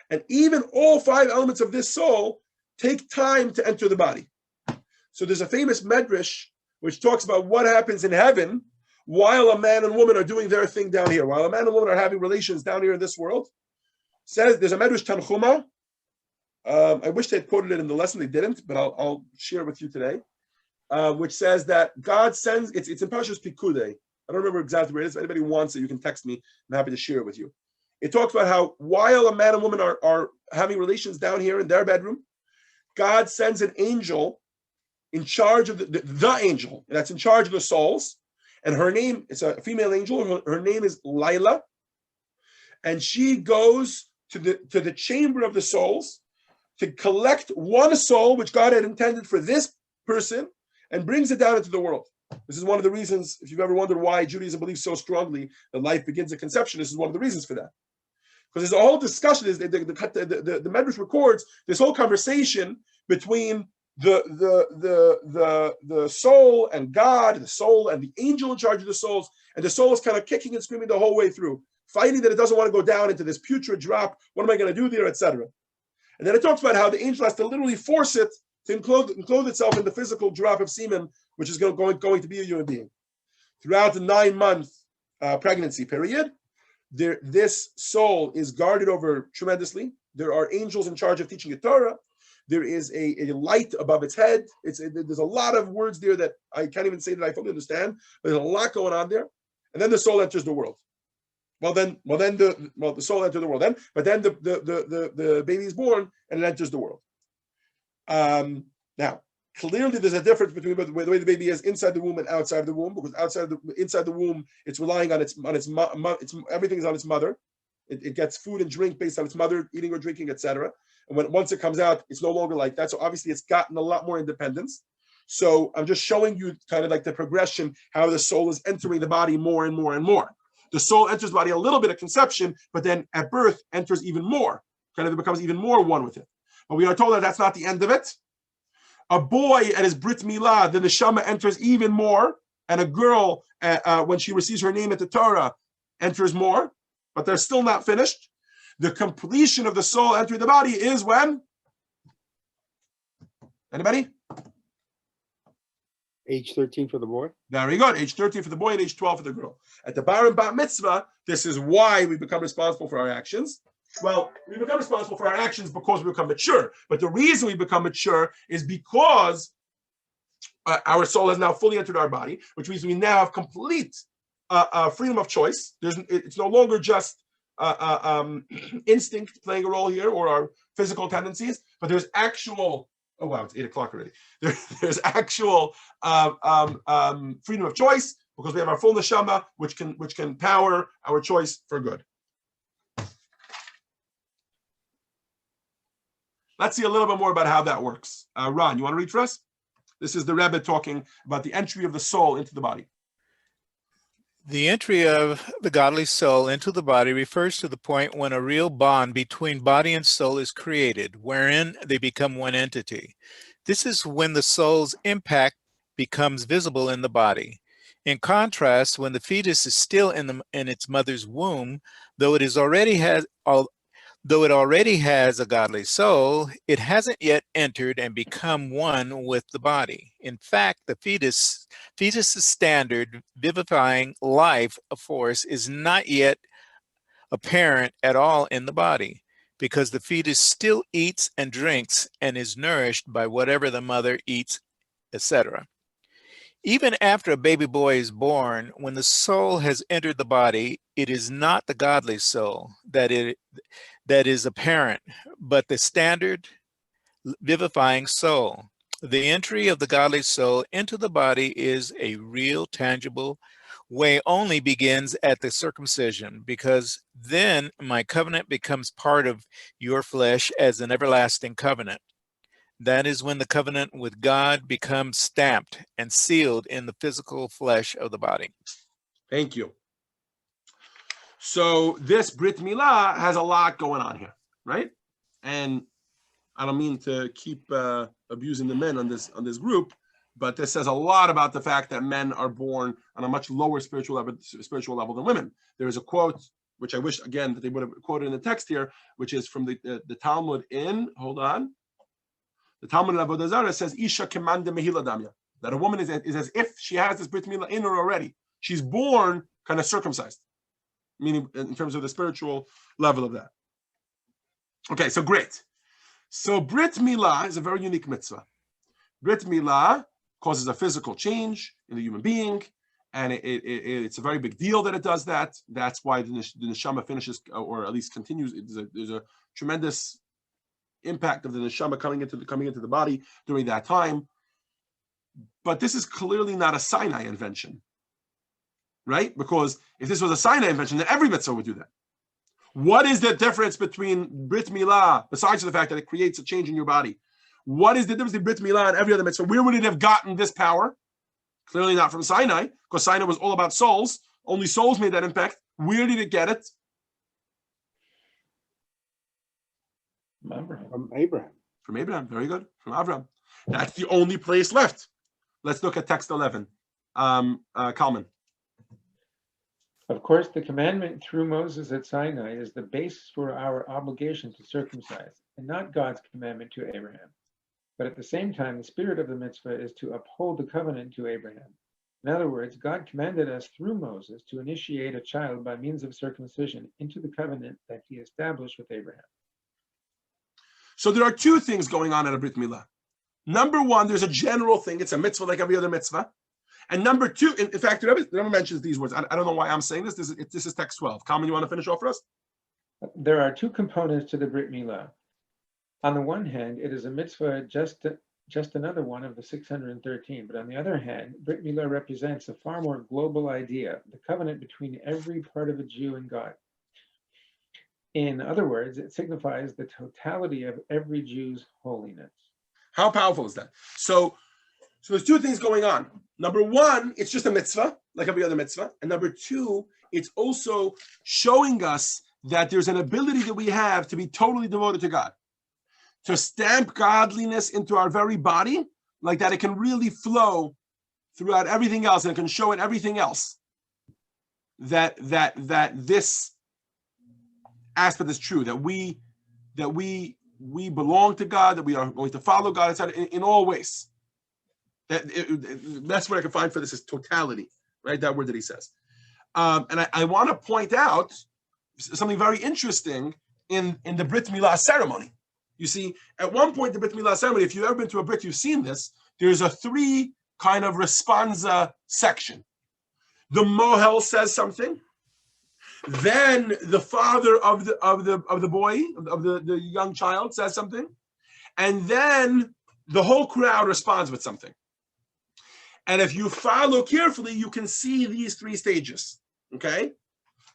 and even all five elements of this soul take time to enter the body. So there's a famous medrash which talks about what happens in heaven while a man and woman are doing their thing down here, while a man and woman are having relations down here in this world. Says there's a medrash Tanchuma. I wish they had quoted it in the lesson. They didn't, but I'll share it with you today. Which says that God sends, it's in Parshat Pikudei. I don't remember exactly where it is. If anybody wants it, you can text me. I'm happy to share it with you. It talks about how while a man and woman are having relations down here in their bedroom, God sends an angel in charge of the angel that's in charge of the souls. And her name, it's a female angel. Her name is Lila. And she goes to the chamber of the souls to collect one soul, which God had intended for this person, and brings it down into the world. This is one of the reasons, if you've ever wondered why Judaism believes so strongly that life begins at conception, this is one of the reasons for that. Because there's a whole discussion, the Medrash records this whole conversation between the soul and God, the soul and the angel in charge of the souls, and the soul is kind of kicking and screaming the whole way through, fighting that it doesn't want to go down into this putrid drop. What am I going to do there, etc. And then it talks about how the angel has to literally force it to enclose itself in the physical drop of semen, which is going to be a human being. Throughout the 9-month pregnancy period, this soul is guarded over tremendously. There are angels in charge of teaching the Torah. There is a light above its head. There's a lot of words there that I can't even say that I fully understand, but there's a lot going on there. And then the soul enters the world. The soul enters the world then, but then the baby is born and it enters the world. Now, clearly there's a difference between the way the baby is inside the womb and outside the womb, because inside the womb, it's relying on its everything is on its mother. It gets food and drink based on its mother eating or drinking, etc. And once it comes out, it's no longer like that. So obviously it's gotten a lot more independence. So I'm just showing you kind of like the progression, how the soul is entering the body more and more and more. The soul enters the body a little bit at conception, but then at birth enters even more. Kind of it becomes even more one with it. But we are told that that's not the end of it. A boy at his Brit Milah, the neshama enters even more, and a girl, when she receives her name at the Torah, enters more, but they're still not finished. The completion of the soul entering the body is when? Anybody? Age 13 for the boy? Very good. Age 13 for the boy and age 12 for the girl. At the bar and bat mitzvah, this is why we become responsible for our actions. Well, we become responsible for our actions because we become mature. But the reason we become mature is because our soul has now fully entered our body, which means we now have complete freedom of choice. It's no longer just instinct playing a role here or our physical tendencies, but there's actual, oh wow, it's 8 o'clock already. There's actual freedom of choice because we have our full neshama, which can power our choice for good. Let's see a little bit more about how that works. Ron, you want to read for us? This is the Rebbe talking about the entry of the soul into the body. The entry of the godly soul into the body refers to the point when a real bond between body and soul is created, wherein they become one entity. This is when the soul's impact becomes visible in the body. In contrast, when the fetus is still in its mother's womb, though it already has a godly soul, it hasn't yet entered and become one with the body. In fact, the fetus's standard vivifying life force is not yet apparent at all in the body, because the fetus still eats and drinks and is nourished by whatever the mother eats, etc. Even after a baby boy is born, when the soul has entered the body, it is not the godly soul that is apparent, but the standard vivifying soul. The entry of the godly soul into the body is a real, tangible way only begins at the circumcision, because then my covenant becomes part of your flesh as an everlasting covenant. That is when the covenant with God becomes stamped and sealed in the physical flesh of the body. Thank you. So this Brit Milah has a lot going on here, right? And I don't mean to keep abusing the men on this group, but this says a lot about the fact that men are born on a much lower spiritual level than women. There is a quote, which I wish, again, that they would have quoted in the text here, which is from the Talmud in, hold on, the Talmud in Avodah Zarah says, Isha kemande mehila damya, that a woman is as if she has this Brit Milah in her already. She's born kind of circumcised, meaning in terms of the spiritual level of that. Okay, so great. So Brit Milah is a very unique mitzvah. Brit Milah causes a physical change in the human being, and it's a very big deal that it does that. That's why the neshama finishes, or at least continues. There's a tremendous impact of the neshama coming into the body during that time. But this is clearly not a Sinai invention, right? Because if this was a Sinai invention, then every mitzvah would do that. What is the difference between Brit Milah, besides the fact that it creates a change in your body? What is the difference between Brit Milah and every other mitzvah? Where would it have gotten this power? Clearly not from Sinai, because Sinai was all about souls. Only souls made that impact. Where did it get it? From Abraham. From Abraham. Very good. From Abraham. That's the only place left. Let's look at text 11. Kalman. Of course, the commandment through Moses at Sinai is the basis for our obligation to circumcise, and not God's commandment to Abraham. But at the same time, the spirit of the mitzvah is to uphold the covenant to Abraham. In other words, God commanded us through Moses to initiate a child by means of circumcision into the covenant that he established with Abraham. So there are two things going on at a Brit Milah. Number one, there's a general thing. It's a mitzvah like every other mitzvah. And number two, in fact, the Rebbe mentions these words. I don't know why I'm saying this. This is text 12. Kalman, you want to finish off for us? There are two components to the Brit Milah. On the one hand, it is a mitzvah, just another one of the 613. But on the other hand, Brit Milah represents a far more global idea, the covenant between every part of a Jew and God. In other words, it signifies the totality of every Jew's holiness. How powerful is that? So there's two things going on. Number one, it's just a mitzvah, like every other mitzvah. And number two, it's also showing us that there's an ability that we have to be totally devoted to God, to stamp godliness into our very body, like that it can really flow throughout everything else, and it can show in everything else that this aspect is true, that we belong to God, that we are going to follow God, etc. In all ways. That's what I can find for this is totality, right? That word that he says. And I want to point out something very interesting in the Brit Milah ceremony. You see, at one point, the Brit Milah ceremony, if you've ever been to a Brit, you've seen this, there's a 3 kind of responsa section. The mohel says something. Then the father of the boy, of the young child says something. And then the whole crowd responds with something. And if you follow carefully, you can see these 3 stages. Okay?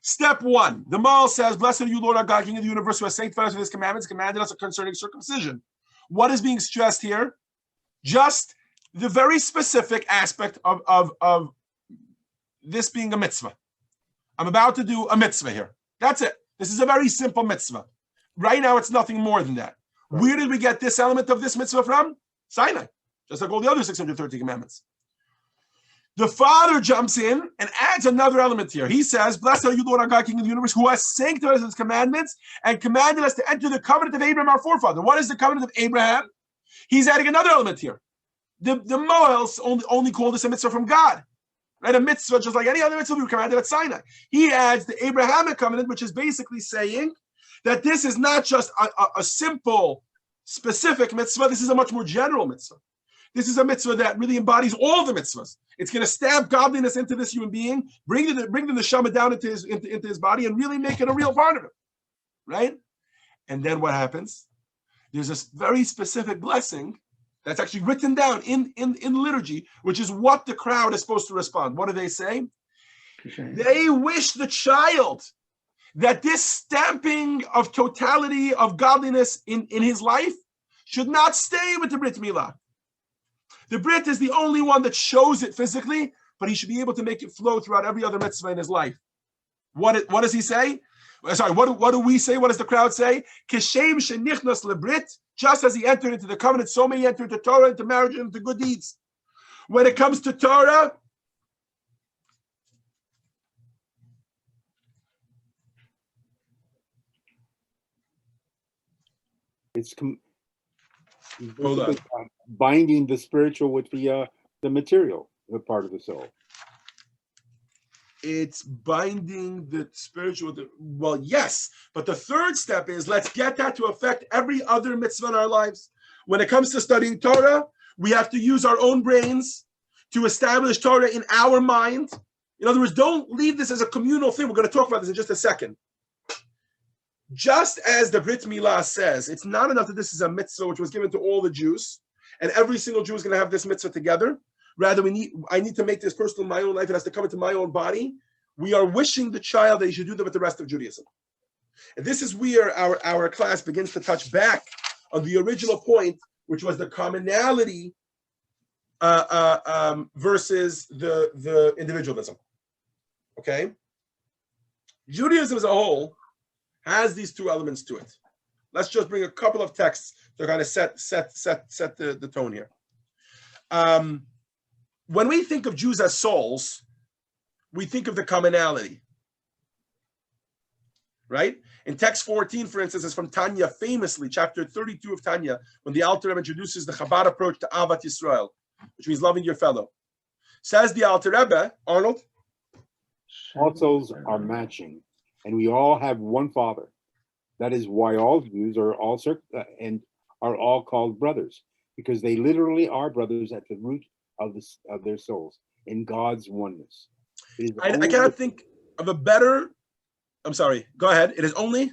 Step 1, the mohel says, "Blessed are you, Lord our God, King of the universe, who has sanctified us with his commandments, commanded us concerning circumcision." What is being stressed here? Just the very specific aspect of this being a mitzvah. I'm about to do a mitzvah here. That's it. This is a very simple mitzvah. Right now, it's nothing more than that. Where did we get this element of this mitzvah from? Sinai, just like all the other 613 commandments. The Father jumps in and adds another element here. He says, "Blessed are you, Lord our God, King of the universe, who has sanctified us with his commandments and commanded us to enter the covenant of Abraham, our forefather." What is the covenant of Abraham? He's adding another element here. The Moels only call this a mitzvah from God. Right? A mitzvah, just like any other mitzvah we were commanded at Sinai. He adds the Abrahamic Covenant, which is basically saying that this is not just a simple, specific mitzvah. This is a much more general mitzvah. This is a mitzvah that really embodies all the mitzvahs. It's going to stamp godliness into this human being, bring the neshama down into his body, and really make it a real part of it. Right? And then what happens? There's this very specific blessing that's actually written down in liturgy, which is what the crowd is supposed to respond. What do they say? They wish the child that this stamping of totality of godliness in his life should not stay with the Brit Milah. The Brit is the only one that shows it physically, but he should be able to make it flow throughout every other mitzvah in his life. What does he say? Sorry, what do we say? What does the crowd say? Kishem shenichnas lebrit, just as he entered into the covenant, so may he enter into Torah, into marriage, and into good deeds. When it comes to Torah, it's binding the spiritual with the material, the part of the soul. It's binding the spiritual. Well, yes, but the third step is let's get that to affect every other mitzvah in our lives. When it comes to studying Torah, we have to use our own brains to establish Torah in our mind. In other words, don't leave this as a communal thing. We're going to talk about this in just a second. Just as the Brit Milah says, it's not enough that this is a mitzvah which was given to all the Jews, and every single Jew is going to have this mitzvah together. Rather, I need to make this personal in my own life. It has to come into my own body. We are wishing the child that he should do that with the rest of Judaism. And this is where our class begins to touch back on the original point, which was the commonality versus the individualism. Okay? Judaism as a whole has these 2 elements to it. Let's just bring a couple of texts to kind of set the tone here. When we think of Jews as souls, we think of the commonality, right? In text 14, for instance, is from Tanya, famously, chapter 32 of Tanya, when the Alter Rebbe introduces the Chabad approach to Ahavat Yisrael, which means loving your fellow. Says the Alter Rebbe, Arnold? All souls are matching, and we all have one Father. That is why all Jews are all called brothers, because they literally are brothers at the root of their souls in God's oneness. I cannot think of a better. I'm sorry. Go ahead. It is only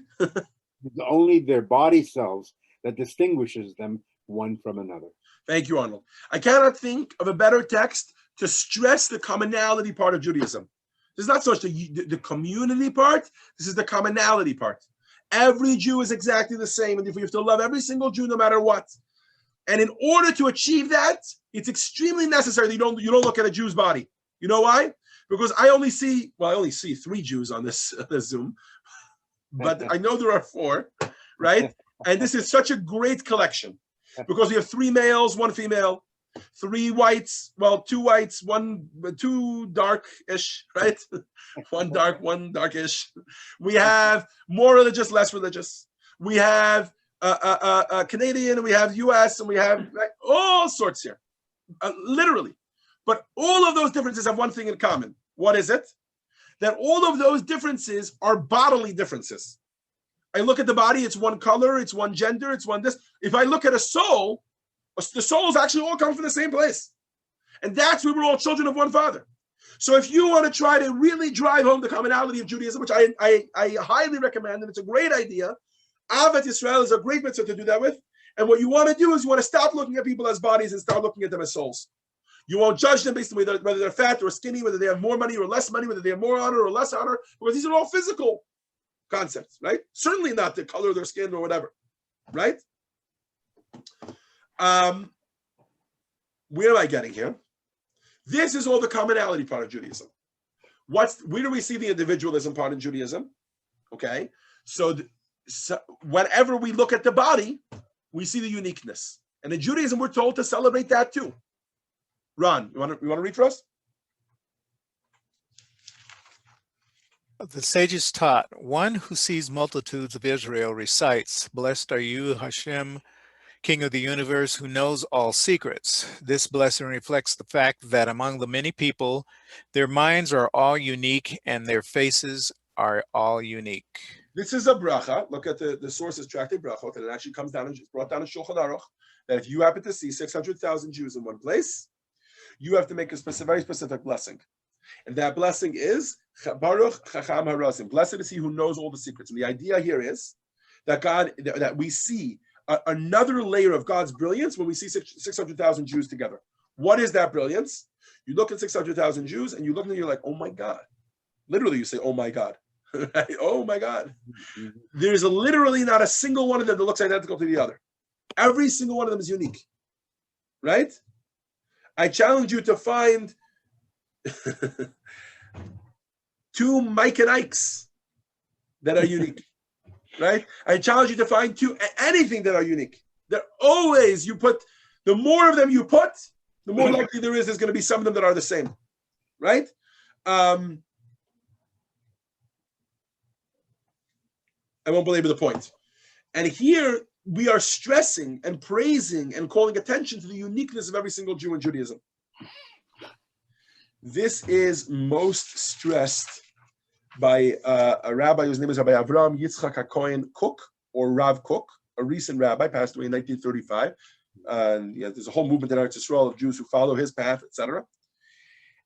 only their body cells that distinguishes them one from another. Thank you, Arnold. I cannot think of a better text to stress the commonality part of Judaism. This is not so much the community part. This is the commonality part. Every Jew is exactly the same, and if we have to love every single Jew no matter what. And in order to achieve that, it's extremely necessary that you don't look at a Jew's body. You know why? Because I only see 3 Jews on this Zoom, but I know there are 4, right? And this is such a great collection because we have 3 males, 1 female, 3 whites, 2 whites, 2 dark-ish, right? 1 dark, 1 darkish. We have more religious, less religious. We have Canadian, and we have US, and we have all sorts here. literally. But all of those differences have one thing in common. What is it? That all of those differences are bodily differences. I look at the body, it's one color, it's one gender, it's one this. If I look at a soul, the souls actually all come from the same place. And that's where we're all children of one Father. So if you want to try to really drive home the commonality of Judaism, which I highly recommend, and it's a great idea, Ahavat Yisrael is a great mitzvah to do that with. And what you want to do is you want to stop looking at people as bodies and start looking at them as souls. You won't judge them based on whether they're fat or skinny, whether they have more money or less money, whether they have more honor or less honor, because these are all physical concepts, right? Certainly not the color of their skin or whatever, right? Where am I getting here? This is all the commonality part of Judaism. Where do we see the individualism part in Judaism? Okay, so whenever we look at the body, we see the uniqueness. And in Judaism, we're told to celebrate that too. Ron, you want to read for us? The sages taught, one who sees multitudes of Israel recites, "Blessed are you, Hashem, King of the universe, who knows all secrets." This blessing reflects the fact that among the many people, their minds are all unique and their faces are all unique. This is a bracha. Look at the sources, Tractate Brachot, and it actually comes down and it's brought down in Shulchan Aruch that if you happen to see 600,000 Jews in one place, you have to make a very specific blessing. And that blessing is Baruch Chacham Harasim. Blessed is he who knows all the secrets. And the idea here is that we see another layer of God's brilliance when we see 600,000 Jews together. What is that brilliance? You look at 600,000 Jews and you look and you're like, oh my God. Literally, you say, oh my God. Oh my God. There's literally not a single one of them that looks identical to the other. Every single one of them is unique. Right? I challenge you to find two Mike and Ikes that are unique. Right? I challenge you to find anything that are unique. They're always, the more of them you put, the more likely there's going to be some of them that are the same. Right? I won't belabor the point. And here we are stressing and praising and calling attention to the uniqueness of every single Jew in Judaism. This is most stressed by a rabbi whose name is Rabbi Avram Yitzchak HaKohen Kook, or Rav Kook, a recent rabbi, passed away in 1935. There's a whole movement in Eretz Yisrael of Jews who follow his path, etc.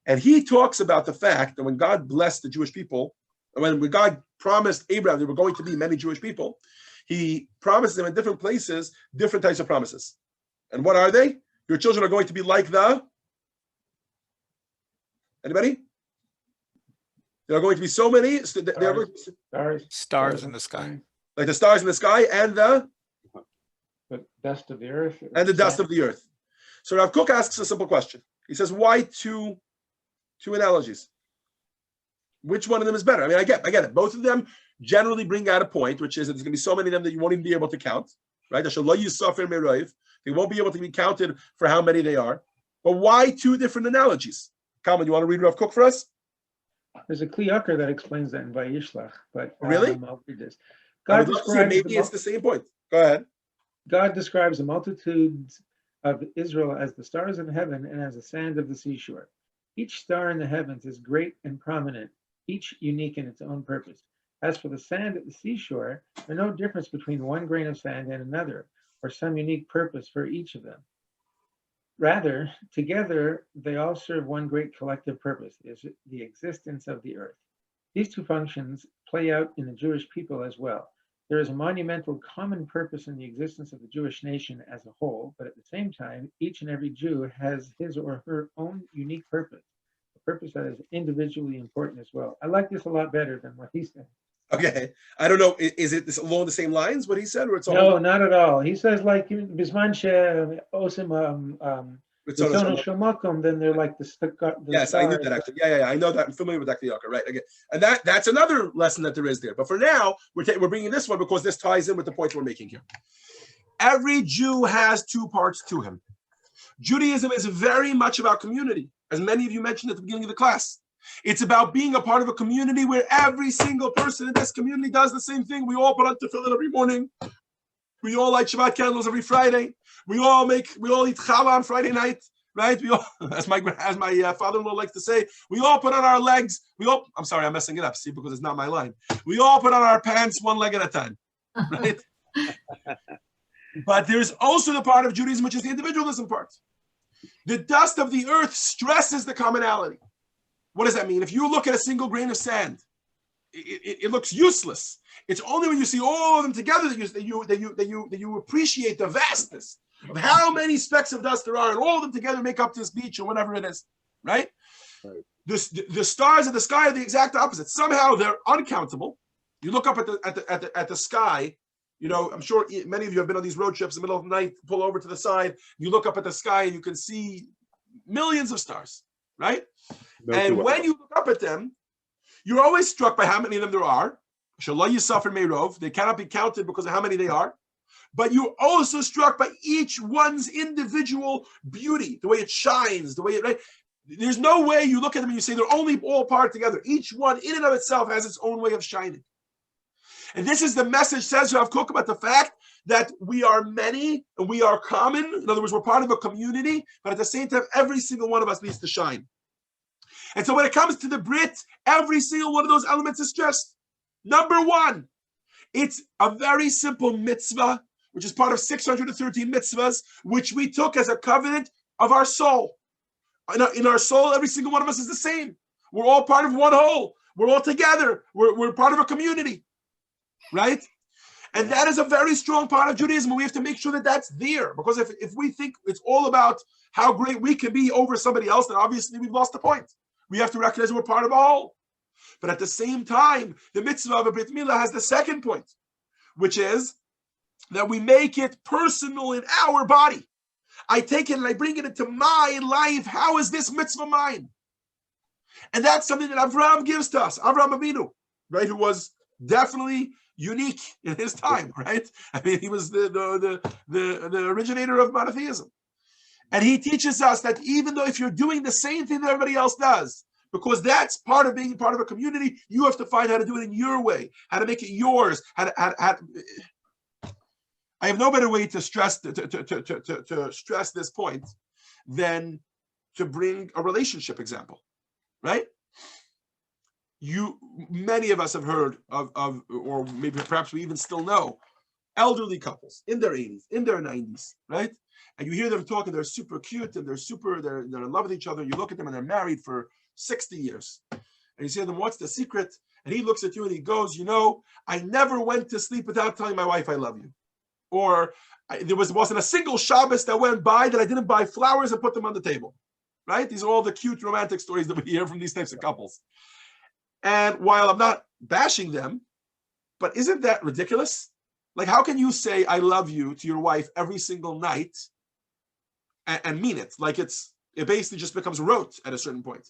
And he talks about the fact that when God blessed the Jewish people, when God promised Abraham there were going to be many Jewish people, he promised them in different places different types of promises. And what are they? Your children are going to be like anybody? There are going to be so many. Stars in the sky. Like the stars in the sky and the dust of the earth. And the dust of the earth. So Rav Kook asks a simple question. He says, why two analogies? Which one of them is better? I mean, I get it. Both of them generally bring out a point, which is that there's going to be so many of them that you won't even be able to count, right? They won't be able to be counted for how many they are. But why two different analogies? Kalman, you want to read Rav Kook for us? There's a Kliyakar that explains that in Vayishlach, but really? I'll read this. Maybe it's the same point. Go ahead. God describes the multitudes of Israel as the stars of heaven and as the sand of the seashore. Each star in the heavens is great and prominent, each unique in its own purpose. As for the sand at the seashore, there's no difference between one grain of sand and another, or some unique purpose for each of them. Rather, together, they all serve one great collective purpose, is the existence of the earth. These two functions play out in the Jewish people as well. There is a monumental common purpose in the existence of the Jewish nation as a whole, but at the same time, each and every Jew has his or her own unique purpose, a purpose that is individually important as well. I like this a lot better than what he said. Okay, I don't know. Is it along the same lines what he said, or it's all? No, not at all. He says like Bisman Osim then they're like the yes, stars. I knew that actually. Yeah, I know that. I'm familiar with that Kliyakar, right? Okay, and that's another lesson that there is there. But for now, we're bringing this one because this ties in with the point we're making here. Every Jew has two parts to him. Judaism is very much about community, as many of you mentioned at the beginning of the class. It's about being a part of a community where every single person in this community does the same thing. We all put on tefillin every morning. We all light Shabbat candles every Friday. We all eat challah on Friday night. right? We all, as my father-in-law likes to say, we all put on our legs. I'm sorry, I'm messing it up. See, because it's not my line. We all put on our pants one leg at a time, right? But there's also the part of Judaism, which is the individualism part. The dust of the earth stresses the commonality. What does that mean? If you look at a single grain of sand, it looks useless. It's only when you see all of them together that you appreciate the vastness of how many specks of dust there are, and all of them together make up this beach or whatever it is, right? Right. The stars in the sky are the exact opposite. Somehow they're uncountable. You look up at the sky. You know, I'm sure many of you have been on these road trips in the middle of the night, pull over to the side, you look up at the sky and you can see millions of stars, right? And when you look up at them, you're always struck by how many of them there are. Shalom Yisafir Meirov. They cannot be counted because of how many they are. But you're also struck by each one's individual beauty, the way it shines, the way it, right? There's no way you look at them and you say they're only all part together. Each one in and of itself has its own way of shining. And this is the message, says Rav Kook, about the fact that we are many and we are common. In other words, we're part of a community, but at the same time, every single one of us needs to shine. And so when it comes to the Brit, every single one of those elements is stressed. Number one, it's a very simple mitzvah, which is part of 613 mitzvahs, which we took as a covenant of our soul. In our soul, every single one of us is the same. We're all part of one whole. We're all together. We're part of a community. Right? And that is a very strong part of Judaism. We have to make sure that that's there. Because if we think it's all about how great we can be over somebody else, then obviously we've lost the point. We have to recognize we're part of a whole. But at the same time, the mitzvah of a Brit Milah has the second point, which is that we make it personal in our body. I take it and I bring it into my life. How is this mitzvah mine? And that's something that Avraham gives to us. Avraham Avinu, right, who was definitely unique in his time, right? I mean, he was the originator of monotheism. And he teaches us that even though if you're doing the same thing that everybody else does, because that's part of being part of a community, you have to find how to do it in your way, how to make it yours. I have no better way to stress to stress this point than to bring a relationship example, right? Many of us have heard of, or maybe perhaps we even still know, elderly couples in their 80s, in their 90s, right? And you hear them talking, they're super cute and they're in love with each other. You look at them and they're married for 60 years. And you say to them, what's the secret? And he looks at you and he goes, you know, I never went to sleep without telling my wife I love you. Or there wasn't a single Shabbos that went by that I didn't buy flowers and put them on the table, right? These are all the cute romantic stories that we hear from these types of couples. And while I'm not bashing them, but isn't that ridiculous? Like, how can you say I love you to your wife every single night and mean it? Like it basically just becomes rote at a certain point.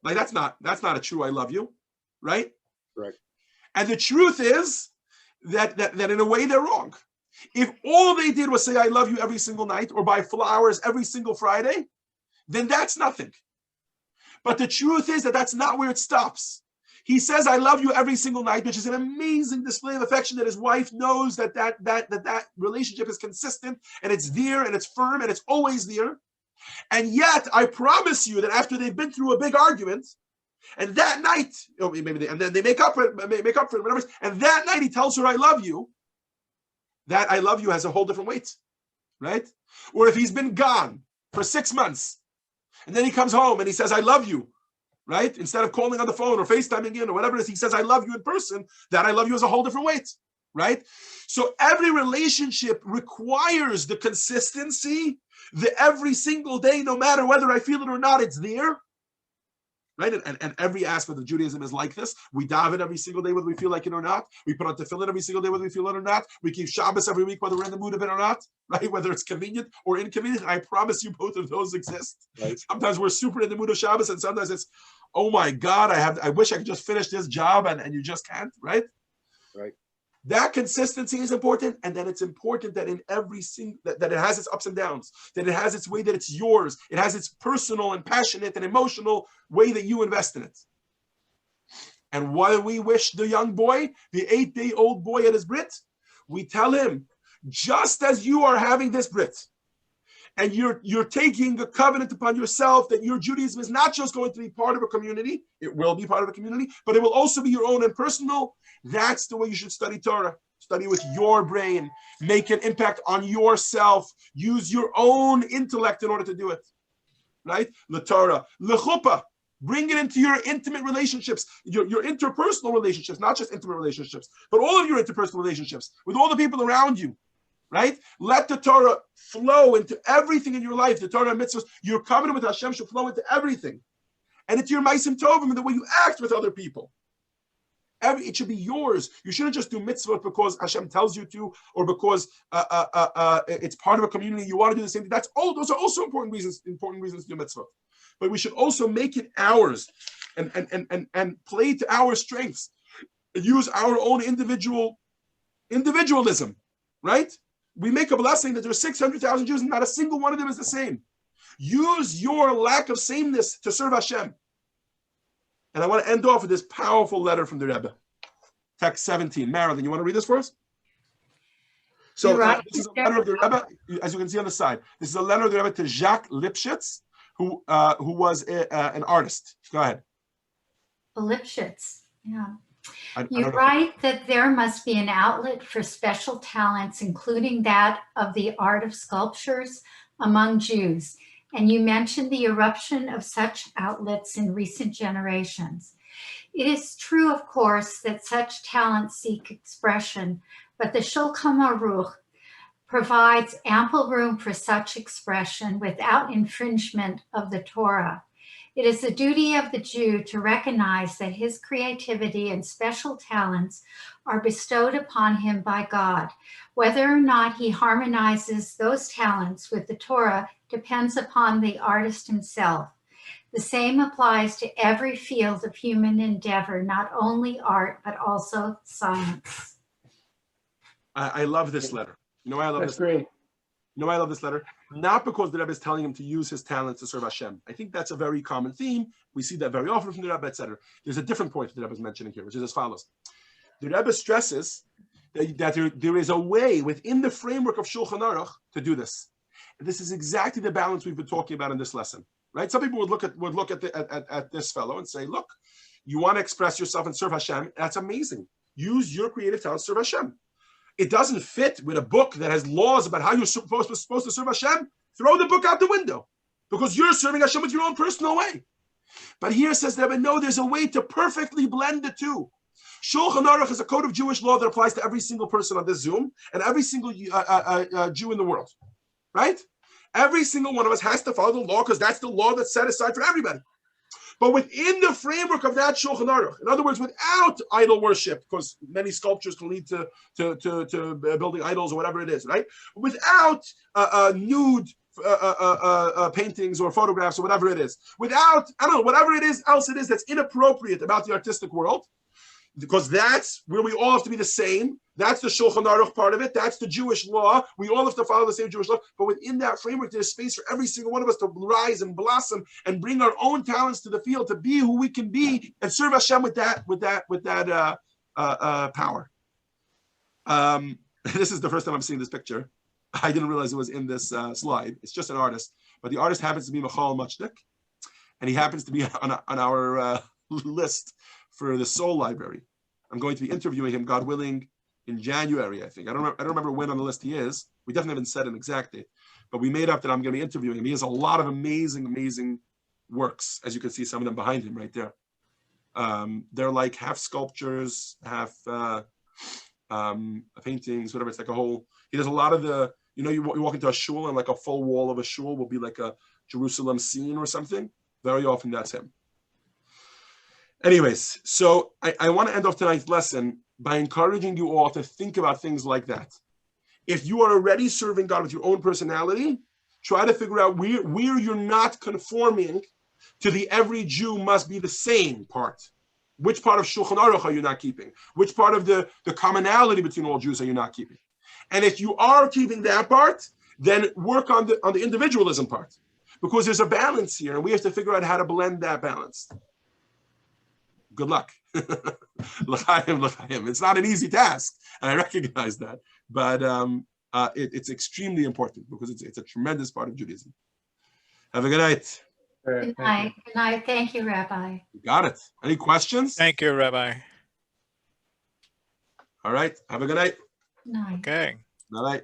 Like that's not a true I love you, right? Right. And the truth is that in a way they're wrong. If all they did was say I love you every single night or buy flowers every single Friday, then that's nothing. But the truth is that that's not where it stops. He says, I love you every single night, which is an amazing display of affection that his wife knows that relationship is consistent and it's there and it's firm and it's always there. And yet, I promise you that after they've been through a big argument, and that night, and then they make up for it, whatever, and that night he tells her, I love you, that I love you has a whole different weight, right? Or if he's been gone for 6 months, and then he comes home and he says, I love you, right? Instead of calling on the phone or FaceTiming in or whatever it is, he says, I love you in person. That I love you is a whole different weight, right? So every relationship requires the consistency, the every single day, no matter whether I feel it or not, it's there, right? And every aspect of Judaism is like this. We daven every single day, whether we feel like it or not. We put on tefillin every single day, whether we feel it or not. We keep Shabbos every week, whether we're in the mood of it or not, right? Whether it's convenient or inconvenient. I promise you both of those exist. Right. Sometimes we're super in the mood of Shabbos, and sometimes it's, oh my God, I wish I could just finish this job, and you just can't, right? Right. That consistency is important, and then it's important that in every single that it has its ups and downs, that it has its way that it's yours, it has its personal and passionate and emotional way that you invest in it. And while we wish the young boy, the 8-day-old boy at his Brit, we tell him, just as you are having this Brit, and you're taking a covenant upon yourself that your Judaism is not just going to be part of a community, it will be part of a community, but it will also be your own and personal. That's the way you should study Torah. Study with your brain, make an impact on yourself, use your own intellect in order to do it. Right? The Torah, lechuppah, bring it into your intimate relationships, your interpersonal relationships, not just intimate relationships, but all of your interpersonal relationships with all the people around you. Right? Let the Torah flow into everything in your life. The Torah and mitzvahs, your covenant with Hashem should flow into everything. And into your ma'asim tovim and the way you act with other people. It should be yours. You shouldn't just do mitzvah because Hashem tells you to, or because it's part of a community. You want to do the same thing. Those are also important reasons to do mitzvah. But we should also make it ours and play to our strengths. Use our own individualism, right? We make a blessing that there are 600,000 Jews and not a single one of them is the same. Use your lack of sameness to serve Hashem. And I want to end off with this powerful letter from the Rebbe. Text 17. Marilyn, you want to read this for us? So this is a letter of the Rebbe, as you can see on the side. This is a letter of the Rebbe to Jacques Lipschitz, who was an artist. Go ahead. Lipschitz, yeah. You write that there must be an outlet for special talents, including that of the art of sculptures among Jews. And you mentioned the eruption of such outlets in recent generations. It is true, of course, that such talents seek expression, but the Shulchan Aruch provides ample room for such expression without infringement of the Torah. It is the duty of the Jew to recognize that his creativity and special talents are bestowed upon him by God. Whether or not he harmonizes those talents with the Torah depends upon the artist himself. The same applies to every field of human endeavor, not only art, but also science. I love this letter. You know why I love this letter? You know why I love this letter? Not because the Rebbe is telling him to use his talents to serve Hashem. I think that's a very common theme. We see that very often from the Rebbe, etc. There's a different point that the Rebbe is mentioning here, which is as follows. The Rebbe stresses that there is a way within the framework of Shulchan Aruch to do this. And this is exactly the balance we've been talking about in this lesson, right? Some people would look at this fellow and say, look, you want to express yourself and serve Hashem. That's amazing. Use your creative talents to serve Hashem. It doesn't fit with a book that has laws about how you're supposed to serve Hashem. Throw the book out the window because you're serving Hashem with your own personal way. But here it says that no, there's a way to perfectly blend the two. Shulchan Aruch is a code of Jewish law that applies to every single person on this Zoom and every single Jew in the world, right? Every single one of us has to follow the law because that's the law that's set aside for everybody. But within the framework of that Shulchan Aruch, in other words, without idol worship, because many sculptures can lead to building idols or whatever it is, right? Without nude paintings or photographs or whatever it is, without, I don't know, whatever it is else it is that's inappropriate about the artistic world, because that's where we all have to be the same. That's the Shulchan Aruch part of it. That's the Jewish law. We all have to follow the same Jewish law. But within that framework, there's space for every single one of us to rise and blossom and bring our own talents to the field to be who we can be and serve Hashem with that power. This is the first time I'm seeing this picture. I didn't realize it was in this slide. It's just an artist, but the artist happens to be Michal Muchnik, and he happens to be on our list for the Soul Library. I'm going to be interviewing him, God willing, in January, I think. I don't remember when on the list he is. We definitely haven't set an exact date, but we made up that I'm going to be interviewing him. He has a lot of amazing works, as you can see some of them behind him right there. They're like half sculptures, half paintings, whatever. It's like a whole, he does a lot of the, you walk into a shul and like a full wall of a shul will be like a Jerusalem scene or something. Very often that's him. Anyways, so I want to end off tonight's lesson by encouraging you all to think about things like that. If you are already serving God with your own personality, try to figure out where you're not conforming to the every Jew must be the same part. Which part of Shulchan Aruch are you not keeping? Which part of the commonality between all Jews are you not keeping? And if you are keeping that part, then work on the individualism part. Because there's a balance here, and we have to figure out how to blend that balance. Good luck. L'chaim. It's not an easy task, and I recognize that. But it's extremely important because it's a tremendous part of Judaism. Have a good night. Good night. Good night. Thank you, Rabbi. You got it. Any questions? Thank you, Rabbi. All right. Have a good night. Good night. Okay. Bye-bye.